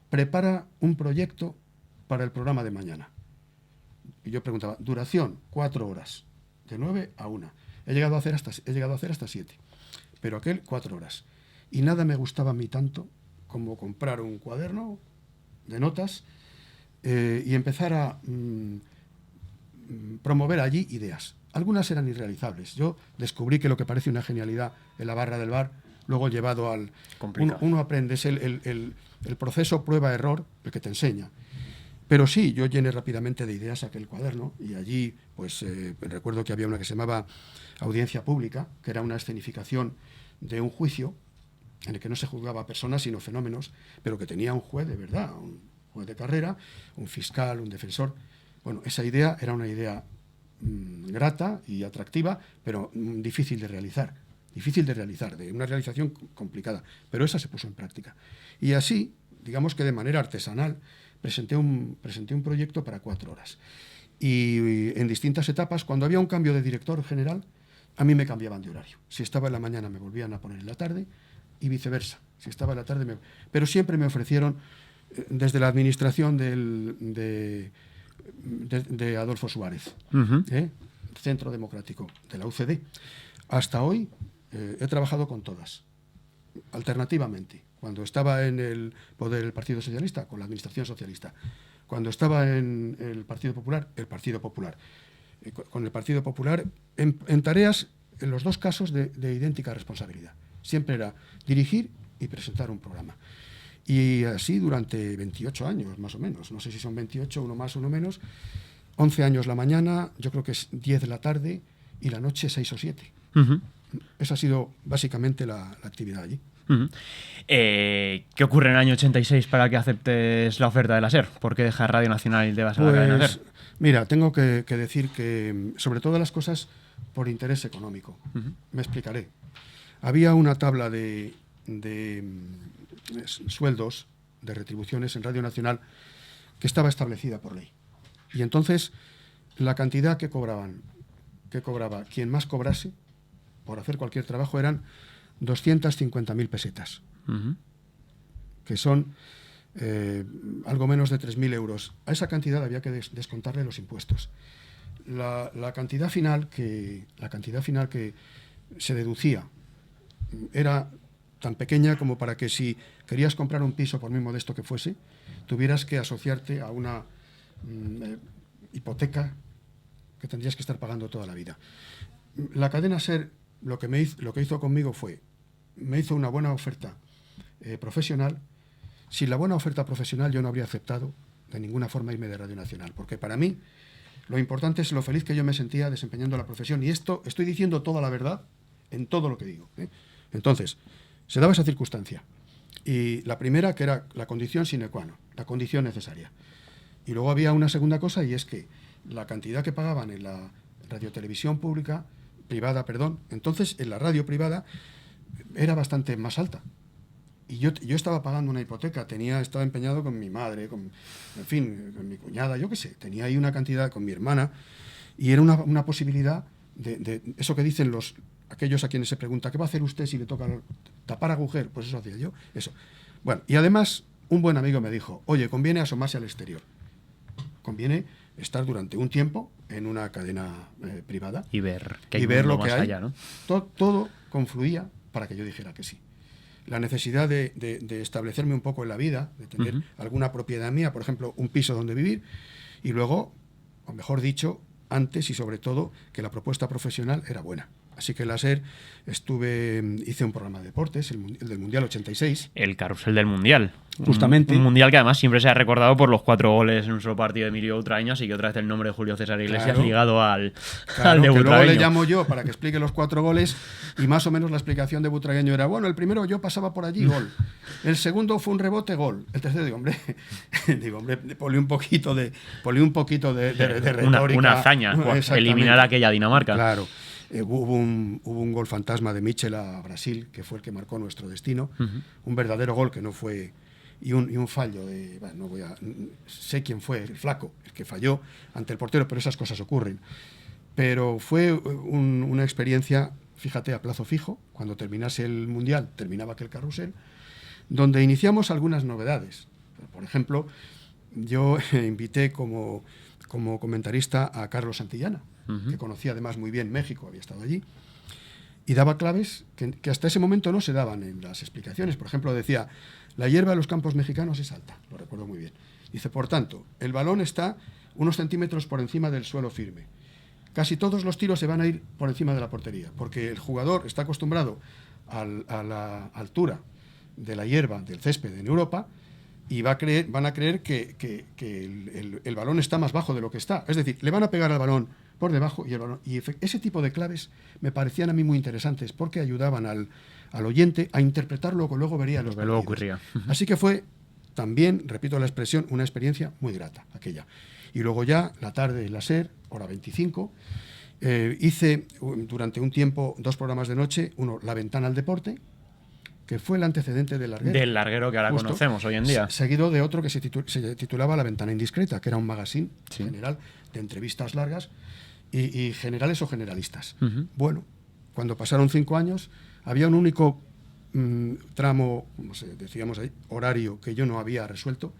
prepara un proyecto para el programa de mañana. Y yo preguntaba, duración, 4 horas, de 9 a 1. he llegado a hacer hasta 7, pero aquel 4 horas. Y nada me gustaba a mí tanto como comprar un cuaderno de notas y empezar a promover allí ideas. Algunas eran irrealizables. Yo descubrí que lo que parece una genialidad en la barra del bar, luego llevado al... Uno aprende, es el proceso prueba-error el que te enseña. Pero sí, yo llené rápidamente de ideas aquel cuaderno y allí, pues recuerdo que había una que se llamaba Audiencia Pública, que era una escenificación de un juicio en el que no se juzgaba a personas sino fenómenos, pero que tenía un juez de verdad, un juez de carrera, un fiscal, un defensor. Bueno, esa idea era una idea grata y atractiva, pero difícil de realizar, de una realización complicada, pero esa se puso en práctica. Y así, digamos que de manera artesanal, presenté un proyecto para 4 horas. Y en distintas etapas, cuando había un cambio de director general, a mí me cambiaban de horario. Si estaba en la mañana me volvían a poner en la tarde y viceversa. Si estaba en la tarde Pero siempre me ofrecieron, desde la administración de Adolfo Suárez, Centro Democrático de la UCD, hasta hoy he trabajado con todas, alternativamente. Cuando estaba en el poder el Partido Socialista, con la Administración Socialista. Cuando estaba en el Partido Popular, el Partido Popular. Con el Partido Popular, en tareas, en los dos casos, de idéntica responsabilidad. Siempre era dirigir y presentar un programa. Y así durante 28 años, más o menos. No sé si son 28, uno más, uno menos. 11 años la mañana, yo creo que es 10 de la tarde, y la noche 6 o 7. Esa ha sido básicamente la actividad allí. ¿Qué ocurre en el año 86 para que aceptes la oferta de la SER? ¿Por qué dejas Radio Nacional y te vas a la cadena SER? Mira, tengo que decir que, sobre todas las cosas, por interés económico. Me explicaré. Había una tabla de sueldos, de retribuciones en Radio Nacional, que estaba establecida por ley. Y entonces, la cantidad que cobraba quien más cobrase por hacer cualquier trabajo eran 250.000 pesetas, que son algo menos de 3.000 euros. A esa cantidad había que descontarle los impuestos. La cantidad final que se deducía era tan pequeña como para que, si querías comprar un piso, por muy modesto que fuese, tuvieras que asociarte a una hipoteca que tendrías que estar pagando toda la vida. La cadena SER lo que hizo conmigo fue, me hizo una buena oferta profesional. Sin la buena oferta profesional yo no habría aceptado de ninguna forma irme de Radio Nacional, porque para mí lo importante es lo feliz que yo me sentía desempeñando la profesión, y esto estoy diciendo toda la verdad en todo lo que digo. Entonces, se daba esa circunstancia, y la primera, que era la condición sine qua non, la condición necesaria. Y luego había una segunda cosa, y es que la cantidad que pagaban en la radiotelevisión privada, entonces en la radio privada era bastante más alta. Y yo estaba pagando una hipoteca, estaba empeñado con mi madre, con mi cuñada, yo qué sé, tenía ahí una cantidad, con mi hermana, y era una posibilidad de eso que dicen aquellos a quienes se pregunta, ¿qué va a hacer usted si le toca tapar agujero? Pues eso hacía yo, eso. Bueno, y además un buen amigo me dijo, oye, conviene asomarse al exterior, conviene estar durante un tiempo en una cadena privada y ver lo que hay. Allá, ¿no? Todo confluía para que yo dijera que sí. La necesidad de establecerme un poco en la vida, de tener alguna propiedad mía, por ejemplo, un piso donde vivir, y luego, o mejor dicho, antes y sobre todo, que la propuesta profesional era buena. Así que en la SER hice un programa de deportes, el del Mundial 86. El carrusel del Mundial. Justamente. Un Mundial que además siempre se ha recordado por los 4 goles en un solo partido de Emilio Butragueño, así que otra vez el nombre de Julio César Iglesias ligado al de Butragueño. Que luego le llamo yo para que explique los 4 goles, y más o menos la explicación de Butragueño era, bueno, el primero yo pasaba por allí, gol. El segundo fue un rebote, gol. El tercero, digo, hombre, ponle un poquito de retórica. Una hazaña, eliminar a aquella Dinamarca. Claro. Hubo un gol fantasma de Mitchell a Brasil, que fue el que marcó nuestro destino. Un verdadero gol que no fue... Y un fallo de... Bueno, sé quién fue, el flaco, el que falló ante el portero, pero esas cosas ocurren. Pero fue una experiencia, fíjate, a plazo fijo. Cuando terminase el Mundial, terminaba aquel carrusel, donde iniciamos algunas novedades. Por ejemplo, yo invité como comentarista a Carlos Santillana, que conocía además muy bien México, había estado allí, y daba claves que hasta ese momento no se daban en las explicaciones. Por ejemplo, decía, la hierba de los campos mexicanos es alta, lo recuerdo muy bien. Dice, por tanto, el balón está unos centímetros por encima del suelo firme. Casi todos los tiros se van a ir por encima de la portería, porque el jugador está acostumbrado a la altura de la hierba, del césped en Europa, y van a creer que el balón está más bajo de lo que está. Es decir, le van a pegar al balón por debajo y ese tipo de claves me parecían a mí muy interesantes porque ayudaban al oyente a interpretar lo que luego vería en los partidos. Luego ocurría. Así que fue también, repito la expresión, una experiencia muy grata aquella. Y luego ya, la tarde en la SER, hora 25, hice durante un tiempo 2 programas de noche, uno, La Ventana al Deporte, que fue el antecedente del Larguero. Del Larguero que ahora conocemos hoy en día. Seguido de otro que se titulaba La Ventana Indiscreta, que era un magazine general de entrevistas largas y generales o generalistas. Bueno, cuando pasaron 5 años, había un único tramo, como decíamos ahí, horario que yo no había resuelto,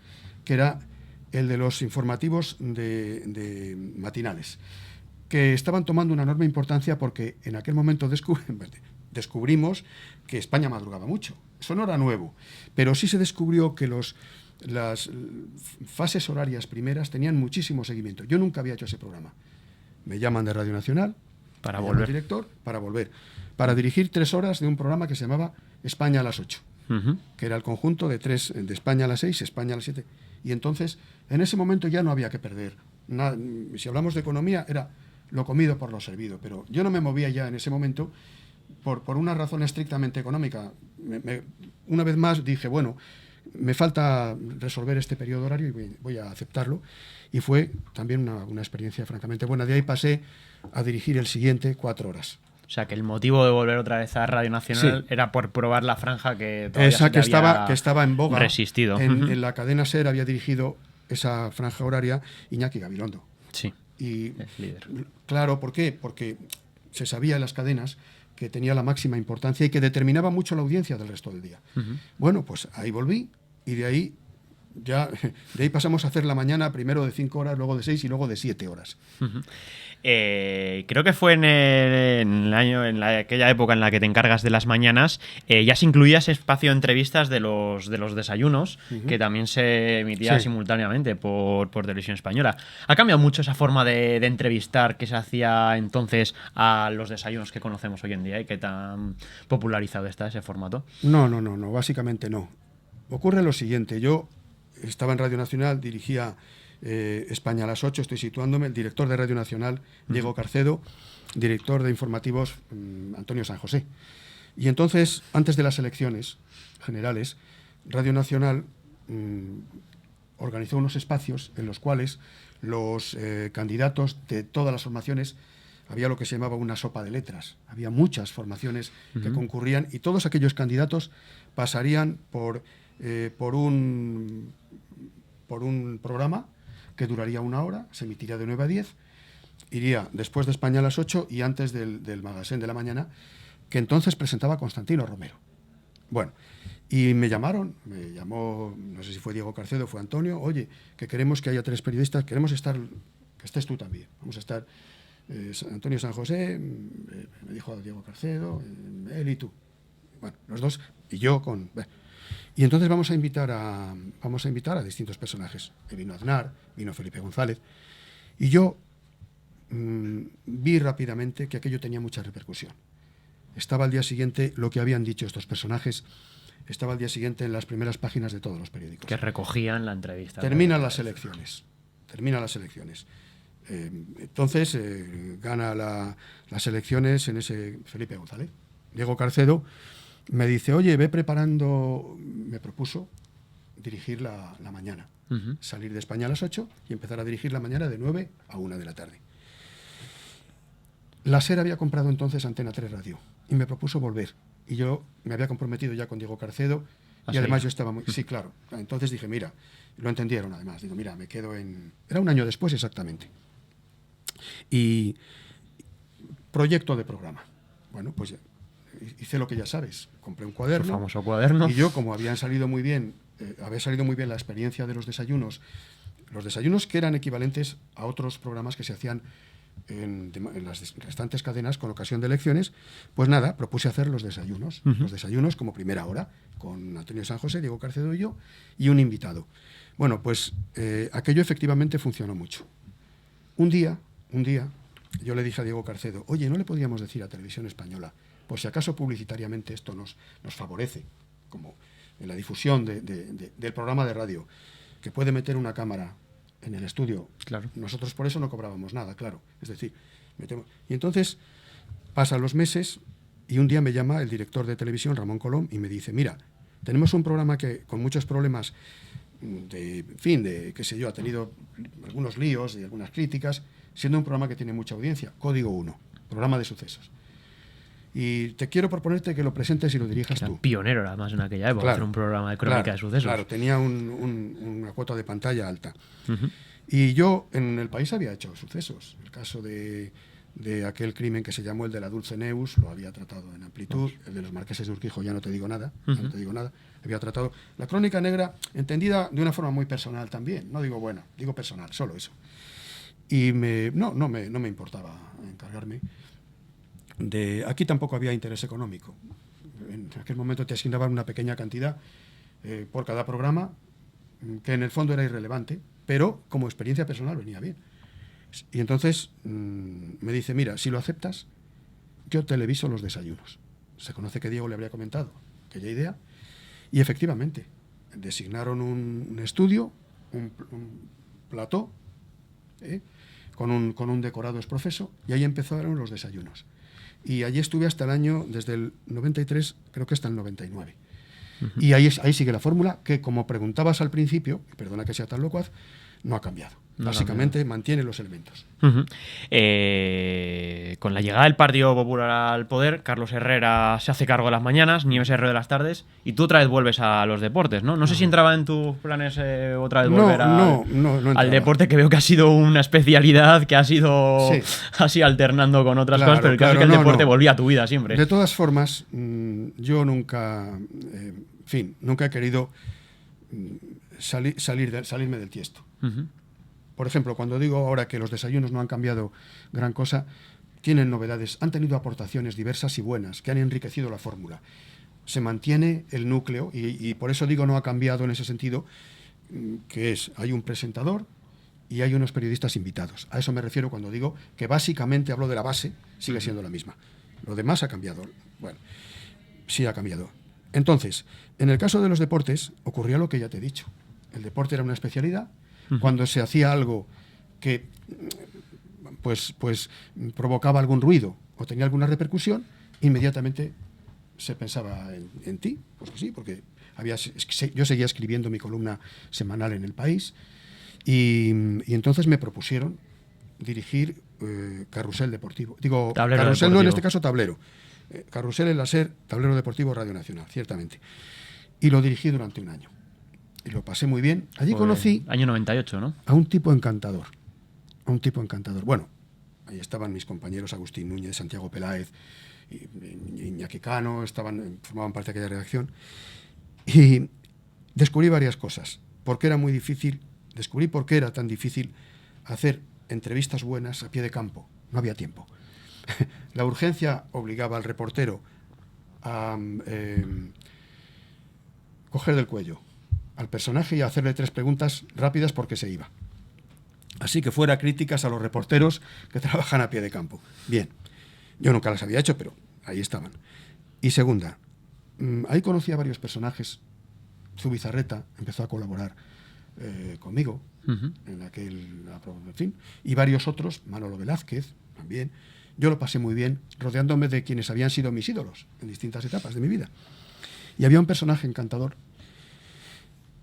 que era el de los informativos de matinales, que estaban tomando una enorme importancia porque en aquel momento descubrimos que España madrugaba mucho. Eso no era nuevo, pero sí se descubrió que las fases horarias primeras tenían muchísimo seguimiento. Yo nunca había hecho ese programa. Me llaman de Radio Nacional, para me volver. llama el director, para dirigir 3 horas de un programa que se llamaba España a las 8, que era el conjunto de España a las 6, España a las 7. Y entonces, en ese momento ya no había que perder. Si hablamos de economía, era lo comido por lo servido, pero yo no me movía ya en ese momento por una razón estrictamente económica. Una vez más dije, bueno, me falta resolver este periodo horario y voy a aceptarlo. Y fue también una experiencia francamente buena. De ahí pasé a dirigir el siguiente 4 horas. O sea, que el motivo de volver otra vez a Radio Nacional era por probar la franja que todavía esa que estaba en boga. Resistido. En la cadena SER había dirigido esa franja horaria Iñaki Gabilondo. Sí, y es líder. Claro, ¿por qué? Porque se sabía en las cadenas que tenía la máxima importancia y que determinaba mucho la audiencia del resto del día. Bueno, pues ahí volví y de ahí pasamos a hacer la mañana primero de 5 horas, luego de 6 y luego de 7 horas. Creo que fue en aquella época en la que te encargas de las mañanas, ya se incluía ese espacio de entrevistas de los desayunos, que también se emitía simultáneamente por Televisión Española. ¿Ha cambiado mucho esa forma de entrevistar que se hacía entonces a los desayunos que conocemos hoy en día y que tan popularizado está ese formato? No, básicamente no. Ocurre lo siguiente, yo estaba en Radio Nacional, dirigía España a las 8, estoy situándome, el director de Radio Nacional, Diego Carcedo, director de informativos, Antonio San José. Y entonces, antes de las elecciones generales, Radio Nacional organizó unos espacios en los cuales los candidatos de todas las formaciones, había lo que se llamaba una sopa de letras, había muchas formaciones que concurrían y todos aquellos candidatos pasarían por un programa que duraría 1 hora, se emitiría de 9 a 10, iría después de España a las 8 y antes del magazine de la mañana, que entonces presentaba Constantino Romero. Bueno, y me llamó, no sé si fue Diego Carcedo o fue Antonio, oye, que queremos que haya 3 periodistas, queremos estar, que estés tú también, vamos a estar Antonio San José, me dijo Diego Carcedo, él y tú. Bueno, los 2 y yo con... Y entonces vamos a invitar a distintos personajes. Vino Aznar, vino Felipe González. Y yo vi rápidamente que aquello tenía mucha repercusión. Estaba al día siguiente lo que habían dicho estos personajes, estaba al día siguiente en las primeras páginas de todos los periódicos. Que recogían la entrevista. Terminan las elecciones. Entonces gana las elecciones en ese Felipe González. Diego Carcedo me dice, oye, me propuso dirigir la mañana, salir de España a las 8 y empezar a dirigir la mañana de 9 a 1 de la tarde. La SER había comprado entonces Antena 3 Radio y me propuso volver. Y yo me había comprometido ya con Diego Carcedo y además yo estaba muy... Sí, claro. Entonces dije, mira, lo entendieron además. Digo, mira, me quedo en... Era 1 año después exactamente. Y proyecto de programa. Bueno, pues hice lo que ya sabes, compré un cuaderno. El famoso cuaderno. Y yo, como había salido muy bien la experiencia de los desayunos que eran equivalentes a otros programas que se hacían en las restantes cadenas con ocasión de elecciones, pues nada, propuse hacer los desayunos. Los desayunos como primera hora, con Antonio San José, Diego Carcedo y yo, y un invitado. Bueno, pues aquello efectivamente funcionó mucho. Un día, yo le dije a Diego Carcedo, oye, ¿no le podríamos decir a Televisión Española, por si acaso publicitariamente esto nos favorece, como en la difusión del programa de radio, que puede meter una cámara en el estudio? Claro. Nosotros por eso no cobrábamos nada, claro. Es decir, metemos... Y entonces pasan los meses y un día me llama el director de televisión, Ramón Colom, y me dice, mira, tenemos un programa que con muchos problemas qué sé yo, ha tenido algunos líos y algunas críticas, siendo un programa que tiene mucha audiencia, Código 1, programa de sucesos. Y te quiero proponerte que lo presentes y lo dirijas Era tú. pionero, además, en aquella época, hacer un programa de crónica de sucesos. Claro, tenía una cuota de pantalla alta. Y yo en el país había hecho sucesos. El caso de aquel crimen que se llamó el de la Dulce Neus, lo había tratado en amplitud. El de los marqueses de Urquijo, ya no te digo nada. No te digo nada. Había tratado la crónica negra, entendida de una forma muy personal también. No digo buena, digo personal, solo eso. Y no me importaba encargarme. Aquí tampoco había interés económico. En aquel momento te asignaban una pequeña cantidad por cada programa, que en el fondo era irrelevante, pero como experiencia personal venía bien. Y entonces me dice, mira, si lo aceptas, yo televiso los desayunos. Se conoce que Diego le habría comentado aquella idea, y efectivamente designaron un estudio, un plató, con un decorado exprofeso, y ahí empezaron los desayunos. Y allí estuve hasta el año, desde el 93, creo que hasta el 99. Y ahí sigue la fórmula que, como preguntabas al principio, y perdona que sea tan locuaz, no ha cambiado. Básicamente mantiene los elementos. Con la llegada del Partido Popular al poder, Carlos Herrera se hace cargo de las mañanas, Nieves Herrero de las tardes, y tú otra vez vuelves a los deportes, ¿no? No sé si entraba en tus planes otra vez volver al deporte, que veo que ha sido una especialidad que ha sido así alternando con otras cosas, pero el caso es que el deporte volvía a tu vida siempre. De todas formas, yo nunca, nunca he querido salirme del tiesto. Por ejemplo, cuando digo ahora que los desayunos no han cambiado gran cosa, tienen novedades, han tenido aportaciones diversas y buenas que han enriquecido la fórmula. Se mantiene el núcleo y por eso digo no ha cambiado en ese sentido, que hay un presentador y hay unos periodistas invitados. A eso me refiero cuando digo que básicamente hablo de la base, sigue siendo la misma. Lo demás ha cambiado. Bueno, sí ha cambiado. Entonces, en el caso de los deportes ocurría lo que ya te he dicho. El deporte era una especialidad. Cuando se hacía algo que pues provocaba algún ruido o tenía alguna repercusión, inmediatamente se pensaba en ti. Pues sí, porque yo seguía escribiendo mi columna semanal en El País y entonces me propusieron dirigir Carrusel Deportivo. Digo, Tablero Carrusel deportivo. No, en este caso Tablero. Carrusel en la SER, Tablero Deportivo Radio Nacional, ciertamente. Y lo dirigí durante un año. Y lo pasé muy bien. Allí conocí... Año 98, ¿no? A un tipo encantador. Bueno, ahí estaban mis compañeros Agustín Núñez, Santiago Peláez, Iñaki Cano, formaban parte de aquella redacción. Y descubrí varias cosas. Descubrí por qué era tan difícil hacer entrevistas buenas a pie de campo. No había tiempo. La urgencia obligaba al reportero a coger del cuello al personaje y hacerle 3 preguntas rápidas porque se iba. Así que fuera críticas a los reporteros que trabajan a pie de campo. Bien, yo nunca las había hecho, pero ahí estaban. Y segunda, ahí conocí a varios personajes. Zubizarreta empezó a colaborar conmigo en fin, y varios otros, Manolo Velázquez también. Yo lo pasé muy bien rodeándome de quienes habían sido mis ídolos en distintas etapas de mi vida. Y había un personaje encantador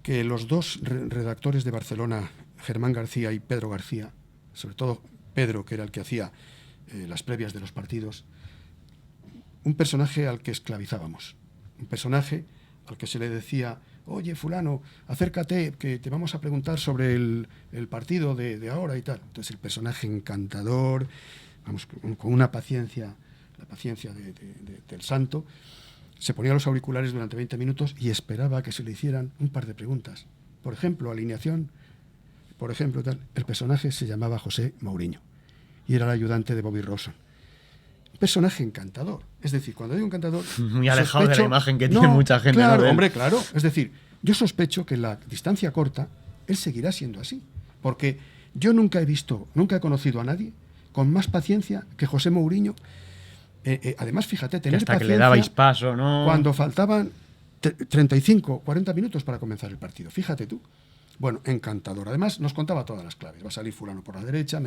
que los 2 redactores de Barcelona, Germán García y Pedro García, sobre todo Pedro, que era el que hacía las previas de los partidos, un personaje al que esclavizábamos, un personaje al que se le decía, oye, fulano, acércate, que te vamos a preguntar sobre el partido de ahora y tal. Entonces el personaje encantador, vamos, con una paciencia, la paciencia del santo, se ponía los auriculares durante 20 minutos y esperaba que se le hicieran un par de preguntas. Por ejemplo, alineación, por ejemplo, tal. El personaje se llamaba José Mourinho. y era el ayudante de Bobby Rawson. Un personaje encantador. Es decir, cuando digo encantador... Muy alejado de la imagen que tiene mucha gente. Claro, ¿no? hombre, claro. Es decir, yo sospecho que en la distancia corta él seguirá siendo así. Porque yo nunca he conocido a nadie con más paciencia que José Mourinho. Además, fíjate, tener hasta paciencia que le dabais paso, ¿no? cuando faltaban 35, 40 minutos para comenzar el partido. Fíjate tú. Bueno, encantador. Además, nos contaba todas las claves. Va a salir fulano por la derecha,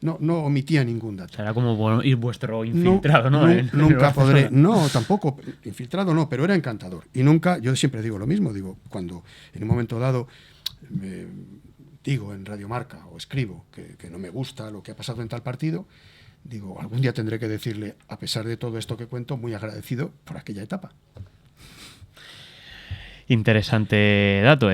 no omitía ningún dato. Será como ir vuestro infiltrado, ¿no? Nunca podré. No, tampoco. Infiltrado no, pero era encantador. Y nunca, yo siempre digo lo mismo, digo, cuando en un momento dado digo en Radio Marca o escribo que no me gusta lo que ha pasado en tal partido, digo, algún día tendré que decirle, a pesar de todo esto que cuento, muy agradecido por aquella etapa. Interesante dato.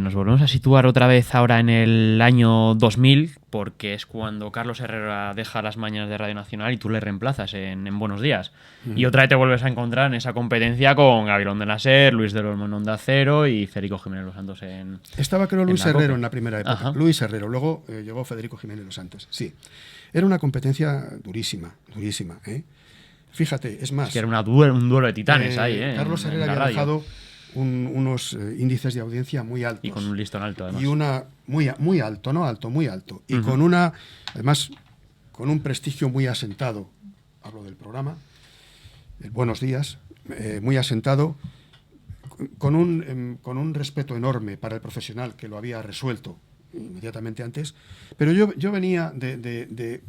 Nos volvemos a situar otra vez ahora en el año 2000, porque es cuando Carlos Herrera deja las mañanas de Radio Nacional y tú le reemplazas en Buenos Días. Y otra vez te vuelves a encontrar en esa competencia con Gabriel de la Ser, Luis del Olmo en Onda Cero y Federico Jiménez Los Santos en... Estaba, creo, Luis Herrero COPE. en la primera época. Ajá. Luis Herrero. Luego llegó Federico Jiménez Los Santos. Sí. Era una competencia durísima, durísima. Fíjate, es más... Es que era un duelo de titanes ahí, Carlos en Herrera la había radio. dejado unos índices de audiencia muy altos. Y con un listón alto, además. Y una muy alto, no alto, muy alto. Y Ujú. con una, además, con un prestigio muy asentado. Hablo del programa, el Buenos Días, muy asentado, con un respeto enorme para el profesional que lo había resuelto inmediatamente antes. Pero yo venía de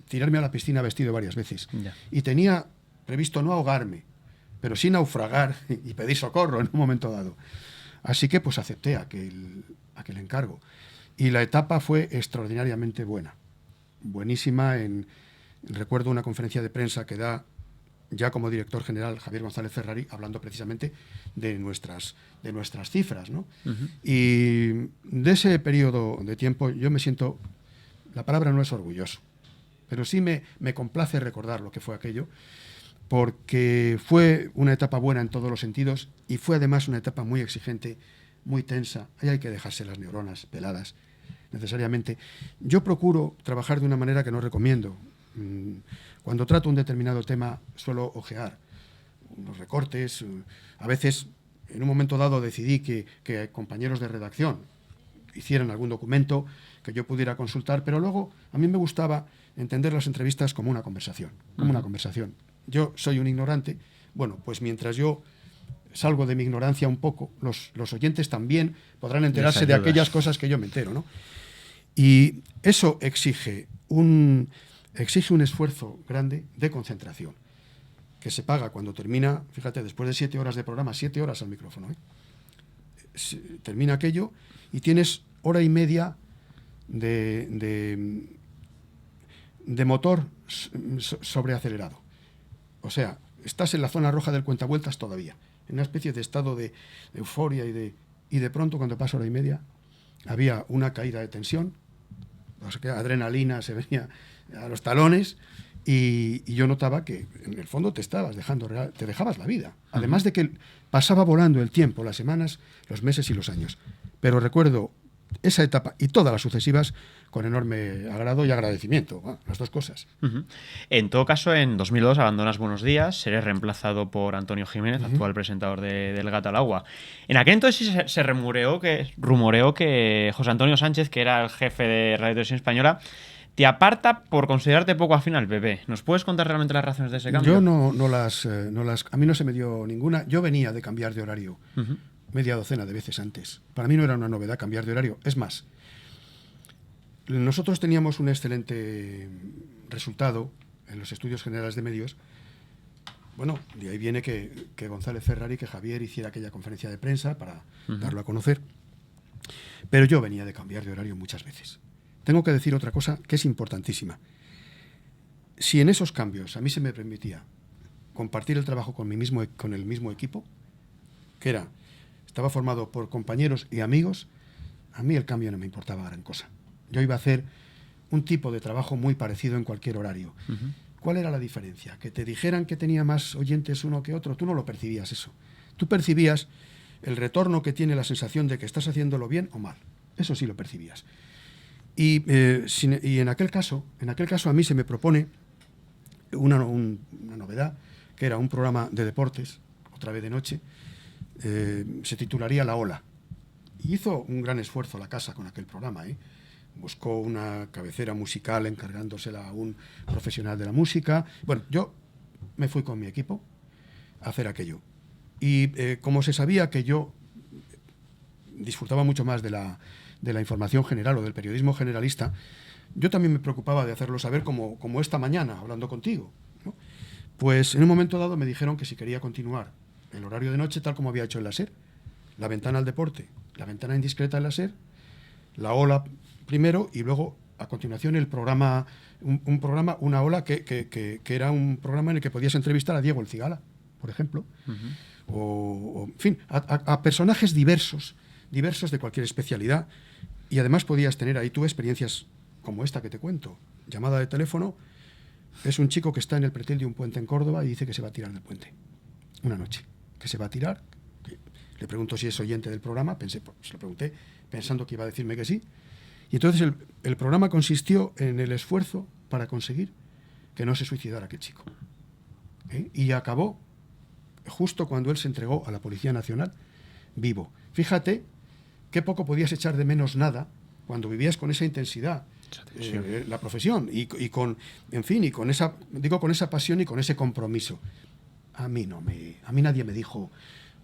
tirarme a la piscina vestido varias veces. Ya. Y tenía previsto no ahogarme, pero sí naufragar y pedir socorro en un momento dado. Así que pues acepté aquel encargo. Y la etapa fue extraordinariamente buena. Buenísima. Recuerdo una conferencia de prensa que da ya como director general Javier González Ferrari, hablando precisamente de nuestras cifras, ¿no? Ujú. Y de ese periodo de tiempo yo me siento, la palabra no es orgulloso, pero sí me complace recordar lo que fue aquello, porque fue una etapa buena en todos los sentidos y fue además una etapa muy exigente, muy tensa. Ahí hay que dejarse las neuronas peladas, necesariamente. Yo procuro trabajar de una manera que no recomiendo. Cuando trato un determinado tema suelo ojear unos recortes. A veces, en un momento dado, decidí que compañeros de redacción hicieran algún documento que yo pudiera consultar, pero luego a mí me gustaba entender las entrevistas como una conversación, una conversación. Yo soy un ignorante. Bueno, pues mientras yo salgo de mi ignorancia un poco, los oyentes también podrán enterarse de aquellas cosas que yo me entero, ¿no? Y eso exige un esfuerzo grande de concentración, que se paga cuando termina, fíjate, después de 7 horas de programa, 7 horas al micrófono, termina aquello y tienes hora y media de motor sobreacelerado. O sea, estás en la zona roja del cuentavueltas todavía, en una especie de estado de euforia y de pronto, cuando pasa hora y media, había una caída de tensión, o sea, que adrenalina se venía a los talones y yo notaba que en el fondo te dejabas la vida. Además de que pasaba volando el tiempo, las semanas, los meses y los años. Pero recuerdo esa etapa y todas las sucesivas con enorme agrado y agradecimiento, las dos cosas. Uh-huh. En todo caso, en 2002 abandonas Buenos Días, eres reemplazado por Antonio Jiménez, actual presentador del Gato al Agua. En aquel entonces se rumoreó que José Antonio Sánchez, que era el jefe de Radio Televisión Española, te aparta por considerarte poco afín al PP. ¿Nos puedes contar realmente las razones de ese cambio? Yo no las a mí no se me dio ninguna. Yo venía de cambiar de horario media docena de veces antes. Para mí no era una novedad cambiar de horario. Es más, nosotros teníamos un excelente resultado en los estudios generales de medios. Bueno, de ahí viene que González Ferrari, que Javier hiciera aquella conferencia de prensa para darlo a conocer. Pero yo venía de cambiar de horario muchas veces. Tengo que decir otra cosa que es importantísima. Si en esos cambios a mí se me permitía compartir el trabajo con el mismo equipo, que estaba formado por compañeros y amigos, a mí el cambio no me importaba gran cosa. Yo iba a hacer un tipo de trabajo muy parecido en cualquier horario. ¿Cuál era la diferencia? Que te dijeran que tenía más oyentes uno que otro, tú no lo percibías eso. Tú percibías el retorno que tiene la sensación de que estás haciéndolo bien o mal. Eso sí lo percibías. Y en aquel caso a mí se me propone una novedad, que era un programa de deportes, otra vez de noche, se titularía La Ola. Y hizo un gran esfuerzo la casa con aquel programa, ¿eh? Buscó una cabecera musical encargándosela a un profesional de la música. Bueno, yo me fui con mi equipo a hacer aquello. Y como se sabía que yo disfrutaba mucho más de la información general o del periodismo generalista, yo también me preocupaba de hacerlo saber como esta mañana, hablando contigo, ¿no? Pues en un momento dado me dijeron que si quería continuar el horario de noche tal como había hecho en la SER, la ventana al deporte, la ventana indiscreta en la SER, La Ola primero y luego a continuación el programa, un programa, Una Ola, que era un programa en el que podías entrevistar a Diego El Cigala, por ejemplo, o en fin, a personajes diversos de cualquier especialidad, y además podías tener ahí tú experiencias como esta que te cuento. Llamada de teléfono, es un chico que está en el pretil de un puente en Córdoba y dice que se va a tirar del puente una noche, que se va a tirar. Le pregunto si es oyente del programa, se lo pregunté pensando que iba a decirme que sí, y entonces el programa consistió en el esfuerzo para conseguir que no se suicidara aquel chico, ¿eh? Y acabó justo cuando él se entregó a la Policía Nacional vivo. Fíjate qué poco podías echar de menos nada cuando vivías con esa intensidad la profesión y con, en fin, y con esa, digo, con esa pasión y con ese compromiso. A mí nadie me dijo,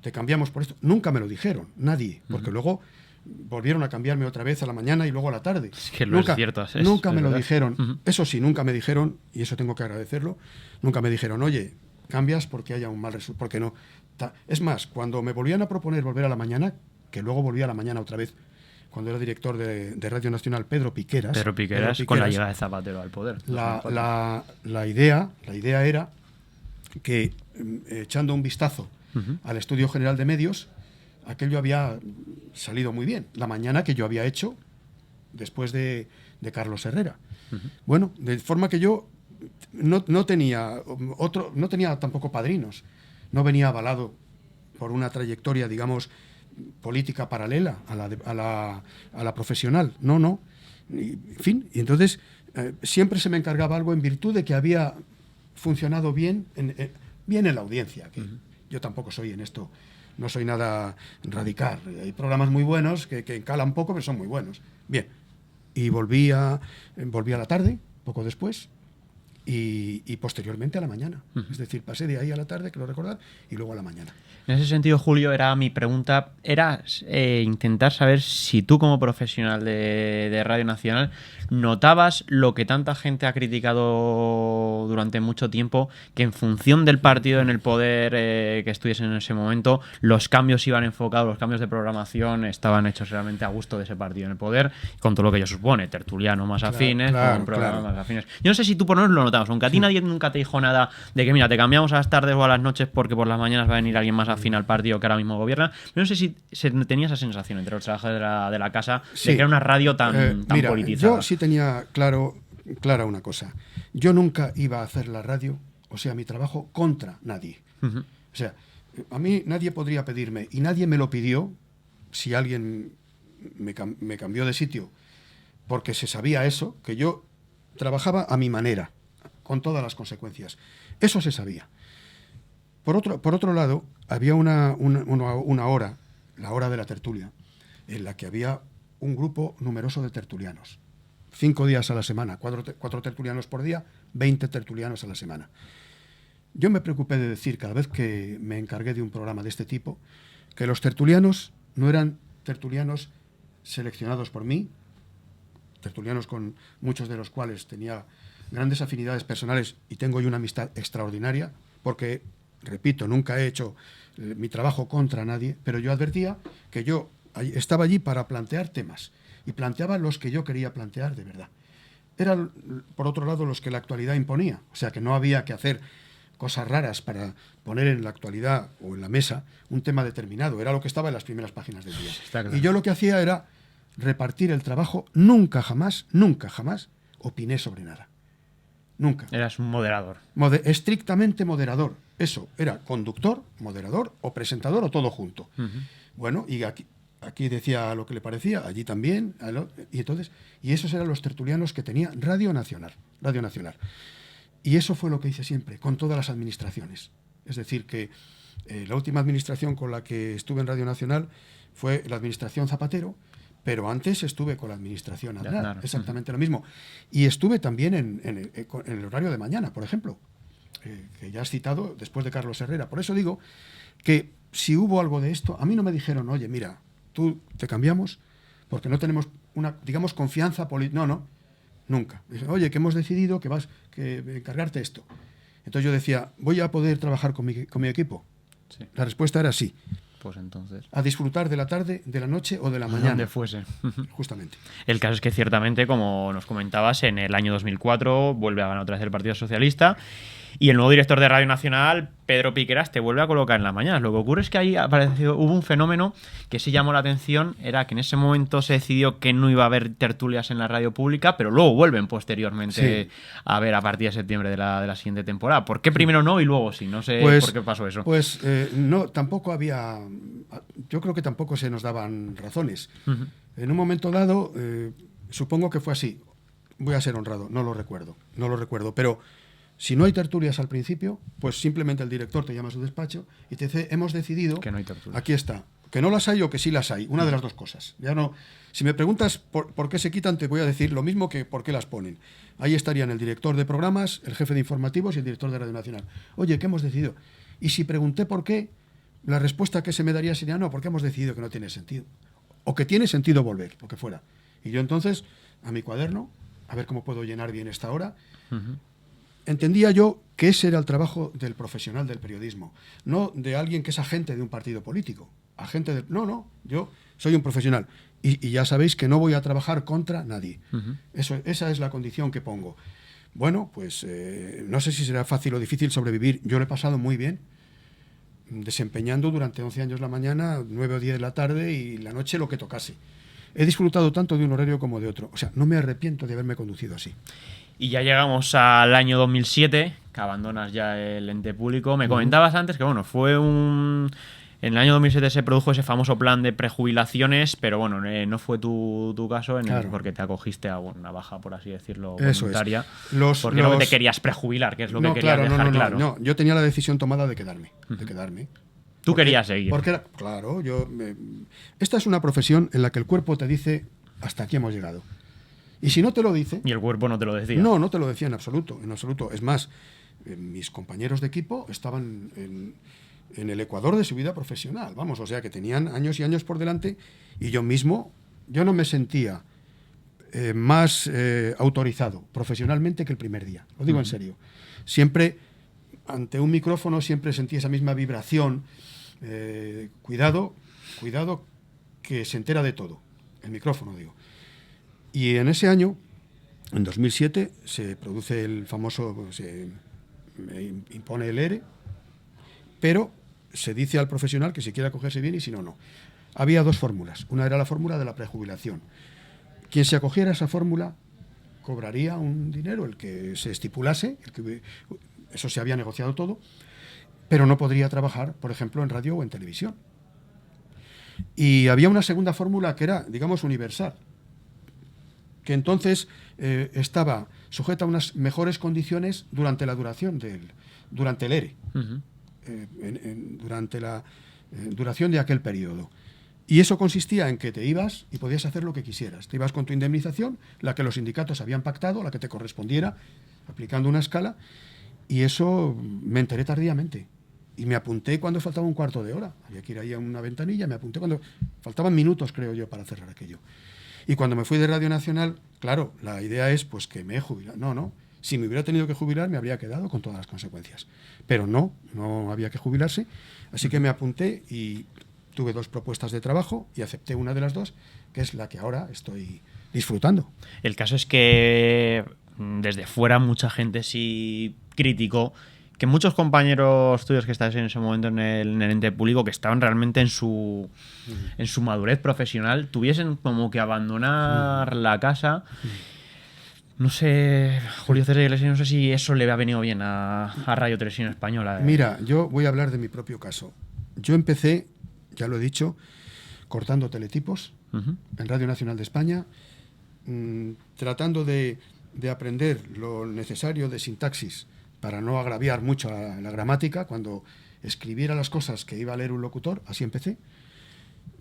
te cambiamos por esto. Nunca me lo dijeron, nadie, porque luego volvieron a cambiarme otra vez a la mañana y luego a la tarde. Es que nunca, es cierto, nunca me lo dijeron. Eso sí, nunca me dijeron, y eso tengo que agradecerlo, nunca me dijeron, oye, cambias porque haya un mal resultado, porque no. Es más, cuando me volvían a proponer volver a la mañana, que luego volví a la mañana otra vez, cuando era director de Radio Nacional, Pedro Piqueras, con la llegada de Zapatero al poder. La idea era que, echando un vistazo al Estudio General de Medios, aquello había salido muy bien. La mañana que yo había hecho después de Carlos Herrera. Bueno, de forma que yo no tenía tampoco padrinos. No venía avalado por una trayectoria, digamos, política paralela a la profesional. No. En fin, y entonces siempre se me encargaba algo en virtud de que había funcionado bien en la audiencia. Que yo tampoco soy en esto, no soy nada radical. Hay programas muy buenos que calan poco, pero son muy buenos. Bien, y volví a la tarde, poco después, y posteriormente a la mañana. Es decir, pasé de ahí a la tarde, creo recordar, y luego a la mañana. En ese sentido, Julio, era mi pregunta, era intentar saber si tú como profesional de Radio Nacional notabas lo que tanta gente ha criticado durante mucho tiempo, que en función del partido en el poder que estuviese en ese momento, los cambios iban enfocados, los cambios de programación estaban hechos realmente a gusto de ese partido en el poder, con todo lo que ello supone, tertuliano más afines, con programas más afines. Yo no sé si tú por lo menos lo notabas, aunque a ti nadie nunca te dijo nada de que, mira, te cambiamos a las tardes o a las noches porque por las mañanas va a venir alguien más afín al partido que ahora mismo gobierna. No sé si se tenía esa sensación entre los trabajadores de la casa de que era una radio tan mira, politizada. Yo sí tenía clara una cosa. Yo nunca iba a hacer la radio, o sea, mi trabajo, contra nadie. O sea, a mí nadie podría pedirme, y nadie me lo pidió, si alguien me cambió de sitio, porque se sabía eso, que yo trabajaba a mi manera, con todas las consecuencias. Eso se sabía. Por otro lado, había una hora, la hora de la tertulia, en la que había un grupo numeroso de tertulianos. 5 días a la semana, 4 tertulianos por día, 20 tertulianos a la semana. Yo me preocupé de decir, cada vez que me encargué de un programa de este tipo, que los tertulianos no eran tertulianos seleccionados por mí, tertulianos con muchos de los cuales tenía grandes afinidades personales y tengo yo una amistad extraordinaria, porque, repito, nunca he hecho mi trabajo contra nadie, pero yo advertía que yo estaba allí para plantear temas, y planteaba los que yo quería plantear de verdad. Eran, por otro lado, los que la actualidad imponía, o sea que no había que hacer cosas raras para poner en la actualidad o en la mesa un tema determinado, era lo que estaba en las primeras páginas del día. Claro. Y yo lo que hacía era repartir el trabajo. Nunca jamás opiné sobre nada. Nunca. Eras un moderador. Estrictamente moderador. Eso, era conductor, moderador o presentador o todo junto. Bueno, y aquí aquí decía lo que le parecía, allí también, y esos eran los tertulianos que tenía Radio Nacional. Radio Nacional. Y eso fue lo que hice siempre, con todas las administraciones. Es decir, que la última administración con la que estuve en Radio Nacional fue la administración Zapatero, pero antes estuve con la administración Aznar, exactamente lo mismo. Y estuve también en el horario de mañana, por ejemplo, que ya has citado después de Carlos Herrera. Por eso digo que si hubo algo de esto, a mí no me dijeron, oye, mira, tú te cambiamos porque no tenemos una, digamos, confianza política. No, nunca. Dicen, oye, que hemos decidido que vas a encargarte esto. Entonces yo decía, ¿voy a poder trabajar con mi equipo? Sí. La respuesta era sí. Pues entonces, a disfrutar de la tarde, de la noche o de la mañana. Donde fuese. Justamente. El caso es que ciertamente, como nos comentabas, en el año 2004 vuelve a ganar otra vez el Partido Socialista y el nuevo director de Radio Nacional, Pedro Piqueras, te vuelve a colocar en las mañanas. Lo que ocurre es que ahí hubo un fenómeno que sí llamó la atención, era que en ese momento se decidió que no iba a haber tertulias en la radio pública, pero luego vuelven posteriormente a ver a partir de septiembre de la siguiente temporada. ¿Por qué primero no y luego sí? No sé por qué pasó eso. Pues no, tampoco había... Yo creo que tampoco se nos daban razones. En un momento dado, supongo que fue así. Voy a ser honrado, no lo recuerdo, pero... Si no hay tertulias al principio, pues simplemente el director te llama a su despacho y te dice, hemos decidido, que no hay tertulias. Aquí está, que no las hay o que sí las hay, una de las dos cosas. Ya no, si me preguntas por qué se quitan, te voy a decir lo mismo que por qué las ponen. Ahí estarían el director de programas, el jefe de informativos y el director de Radio Nacional. Oye, ¿qué hemos decidido? Y si pregunté por qué, la respuesta que se me daría sería, no, porque hemos decidido que no tiene sentido. O que tiene sentido volver, lo que fuera. Y yo entonces, a mi cuaderno, a ver cómo puedo llenar bien esta hora. Entendía yo que ese era el trabajo del profesional del periodismo, no de alguien que es agente de un partido político. No, yo soy un profesional. Y ya sabéis que no voy a trabajar contra nadie. Esa es la condición que pongo. Bueno, pues no sé si será fácil o difícil sobrevivir. Yo lo he pasado muy bien, desempeñando durante 11 años la mañana, 9 o 10 de la tarde y la noche lo que tocase. He disfrutado tanto de un horario como de otro. O sea, no me arrepiento de haberme conducido así. Y ya llegamos al año 2007, que abandonas ya el ente público. Me comentabas antes que, bueno, en el año 2007 se produjo ese famoso plan de prejubilaciones, pero bueno, no fue tu caso, porque te acogiste a una baja, por así decirlo, voluntaria. Porque no te querías prejubilar, que es lo que querías dejar claro. No, yo tenía la decisión tomada de quedarme. Tú querías seguir. Porque esta es una profesión en la que el cuerpo te dice, hasta aquí hemos llegado. Y si no te lo dice... Y el cuerpo no te lo decía. No te lo decía en absoluto. Es más, mis compañeros de equipo estaban en el ecuador de su vida profesional. Vamos, o sea que tenían años y años por delante y yo no me sentía más autorizado profesionalmente que el primer día. Lo digo en serio. Siempre, ante un micrófono, siempre sentí esa misma vibración. Cuidado que se entera de todo. El micrófono, digo. Y en ese año, en 2007, se produce el famoso, se impone el ERE, pero se dice al profesional que si quiere acogerse bien y si no, no. Había dos fórmulas. Una era la fórmula de la prejubilación. Quien se acogiera a esa fórmula cobraría un dinero, el que se estipulase, eso se había negociado todo, pero no podría trabajar, por ejemplo, en radio o en televisión. Y había una segunda fórmula que era, digamos, universal, que entonces estaba sujeta a unas mejores condiciones durante la duración durante el ERE, durante la duración de aquel periodo. Y eso consistía en que te ibas y podías hacer lo que quisieras. Te ibas con tu indemnización, la que los sindicatos habían pactado, la que te correspondiera, aplicando una escala, y eso me enteré tardíamente. Y me apunté cuando faltaba un cuarto de hora. Había que ir ahí a una ventanilla, me apunté cuando faltaban minutos, creo yo, para cerrar aquello. Y cuando me fui de Radio Nacional, claro, la idea es pues que me he jubilado. No. Si me hubiera tenido que jubilar, me habría quedado con todas las consecuencias. Pero no había que jubilarse. Así que me apunté y tuve 2 propuestas de trabajo y acepté una de las 2, que es la que ahora estoy disfrutando. El caso es que desde fuera mucha gente sí criticó que muchos compañeros tuyos que estabas en ese momento en el ente público, que estaban realmente en su madurez profesional, tuviesen como que abandonar la casa. No sé, Julio César Iglesias, no sé si eso le ha venido bien a Radio Televisión Española. Mira, yo voy a hablar de mi propio caso. Yo empecé, ya lo he dicho, cortando teletipos en Radio Nacional de España, tratando de aprender lo necesario de sintaxis para no agraviar mucho a la gramática. Cuando escribiera las cosas que iba a leer un locutor, así empecé.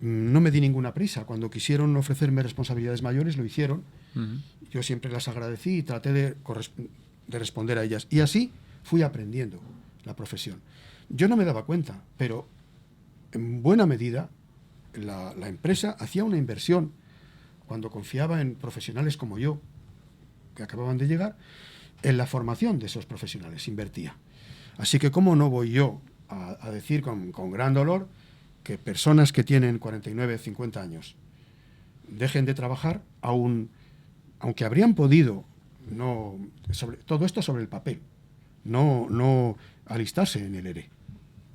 No me di ninguna prisa. Cuando quisieron ofrecerme responsabilidades mayores, lo hicieron. Yo siempre las agradecí y traté de responder a ellas. Y así fui aprendiendo la profesión. Yo no me daba cuenta, pero en buena medida la empresa hacía una inversión cuando confiaba en profesionales como yo, que acababan de llegar, en la formación de esos profesionales, invertía. Así que cómo no voy yo a decir con gran dolor que personas que tienen 49, 50 años dejen de trabajar, aunque habrían podido, todo esto sobre el papel, no alistarse en el ERE,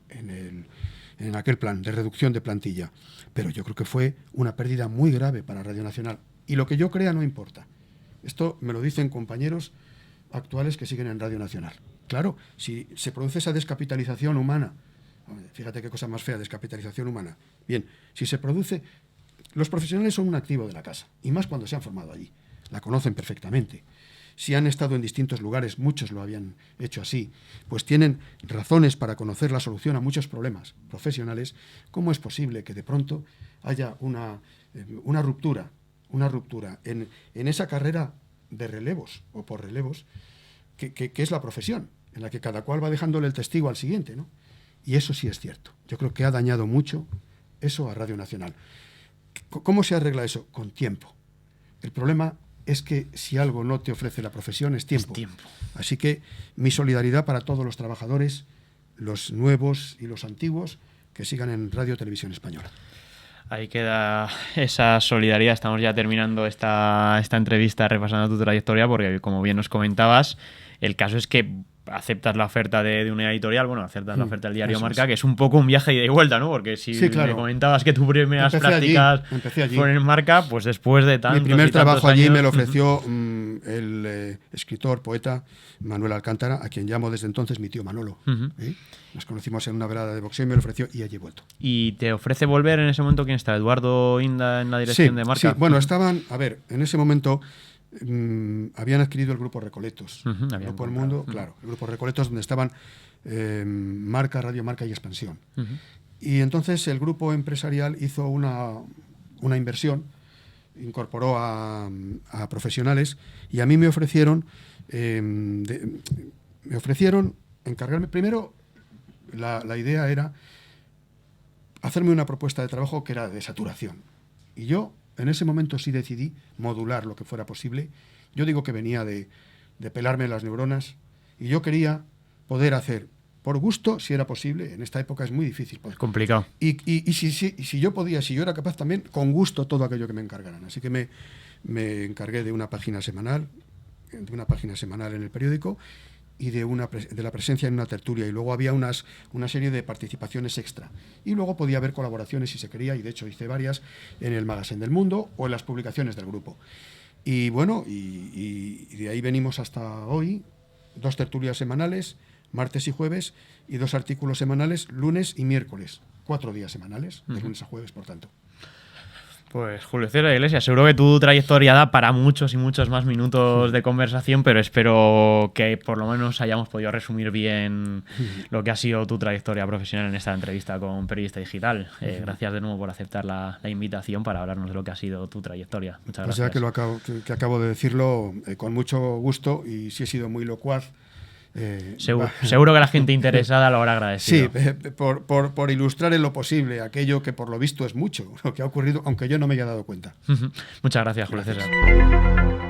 en aquel plan de reducción de plantilla. Pero yo creo que fue una pérdida muy grave para Radio Nacional. Y lo que yo crea no importa. Esto me lo dicen compañeros actuales que siguen en Radio Nacional. Claro, si se produce esa descapitalización humana, fíjate qué cosa más fea, descapitalización humana. Bien, si se produce, los profesionales son un activo de la casa, y más cuando se han formado allí. La conocen perfectamente. Si han estado en distintos lugares, muchos lo habían hecho así, pues tienen razones para conocer la solución a muchos problemas profesionales. ¿Cómo es posible que de pronto haya una ruptura en esa carrera de relevos o por relevos, que es la profesión, en la que cada cual va dejándole el testigo al siguiente, ¿no? Y eso sí es cierto. Yo creo que ha dañado mucho eso a Radio Nacional. ¿Cómo se arregla eso? Con tiempo. El problema es que si algo no te ofrece la profesión es tiempo. Así que mi solidaridad para todos los trabajadores, los nuevos y los antiguos, que sigan en Radio Televisión Española. Ahí queda esa solidaridad. Estamos ya terminando esta entrevista repasando tu trayectoria, porque como bien nos comentabas, el caso es que aceptas la oferta de una editorial, aceptas la oferta del diario Marca, que es un poco un viaje de ida y vuelta, ¿no? Porque si me comentabas que tus primeras prácticas fueron en Marca, pues después de tantos Mi primer trabajo allí años, me lo ofreció el escritor, poeta Manuel Alcántara, a quien llamo desde entonces mi tío Manolo. Nos conocimos en una velada de boxeo y me lo ofreció y allí he vuelto. ¿Y te ofrece volver en ese momento? ¿Quién está? ¿Eduardo Inda en la dirección de Marca? Sí, bueno, estaban, en ese momento habían adquirido el Grupo Recoletos. El Grupo El Mundo, claro, el Grupo Recoletos, donde estaban Marca, Radio Marca y Expansión. Y entonces el grupo empresarial hizo una inversión, incorporó a profesionales, y a mí me ofrecieron encargarme. Primero, la idea era hacerme una propuesta de trabajo que era de saturación. Y yo en ese momento sí decidí modular lo que fuera posible. Yo digo que venía de pelarme las neuronas, y yo quería poder hacer por gusto, si era posible. En esta época es muy difícil. Es complicado. Y si yo podía, si yo era capaz también, con gusto todo aquello que me encargaran. Así que me encargué de una página semanal en el periódico, y de la presencia en una tertulia, y luego había una serie de participaciones extra, y luego podía haber colaboraciones si se quería, y de hecho hice varias en el Magazine del Mundo o en las publicaciones del grupo. Y bueno, y de ahí venimos hasta hoy, 2 tertulias semanales, martes y jueves, y 2 artículos semanales, lunes y miércoles, 4 días semanales, de lunes a jueves, por tanto. Pues Julio César Iglesias, seguro que tu trayectoria da para muchos y muchos más minutos de conversación, pero espero que por lo menos hayamos podido resumir bien lo que ha sido tu trayectoria profesional en esta entrevista con Periodista Digital. Gracias de nuevo por aceptar la invitación para hablarnos de lo que ha sido tu trayectoria. Muchas gracias. Pues ya que acabo de decirlo, con mucho gusto, y si he sido muy locuaz, seguro que la gente interesada lo habrá agradecido. Sí, por ilustrar en lo posible aquello que por lo visto es mucho, lo que ha ocurrido, aunque yo no me haya dado cuenta. Muchas gracias, Julio César.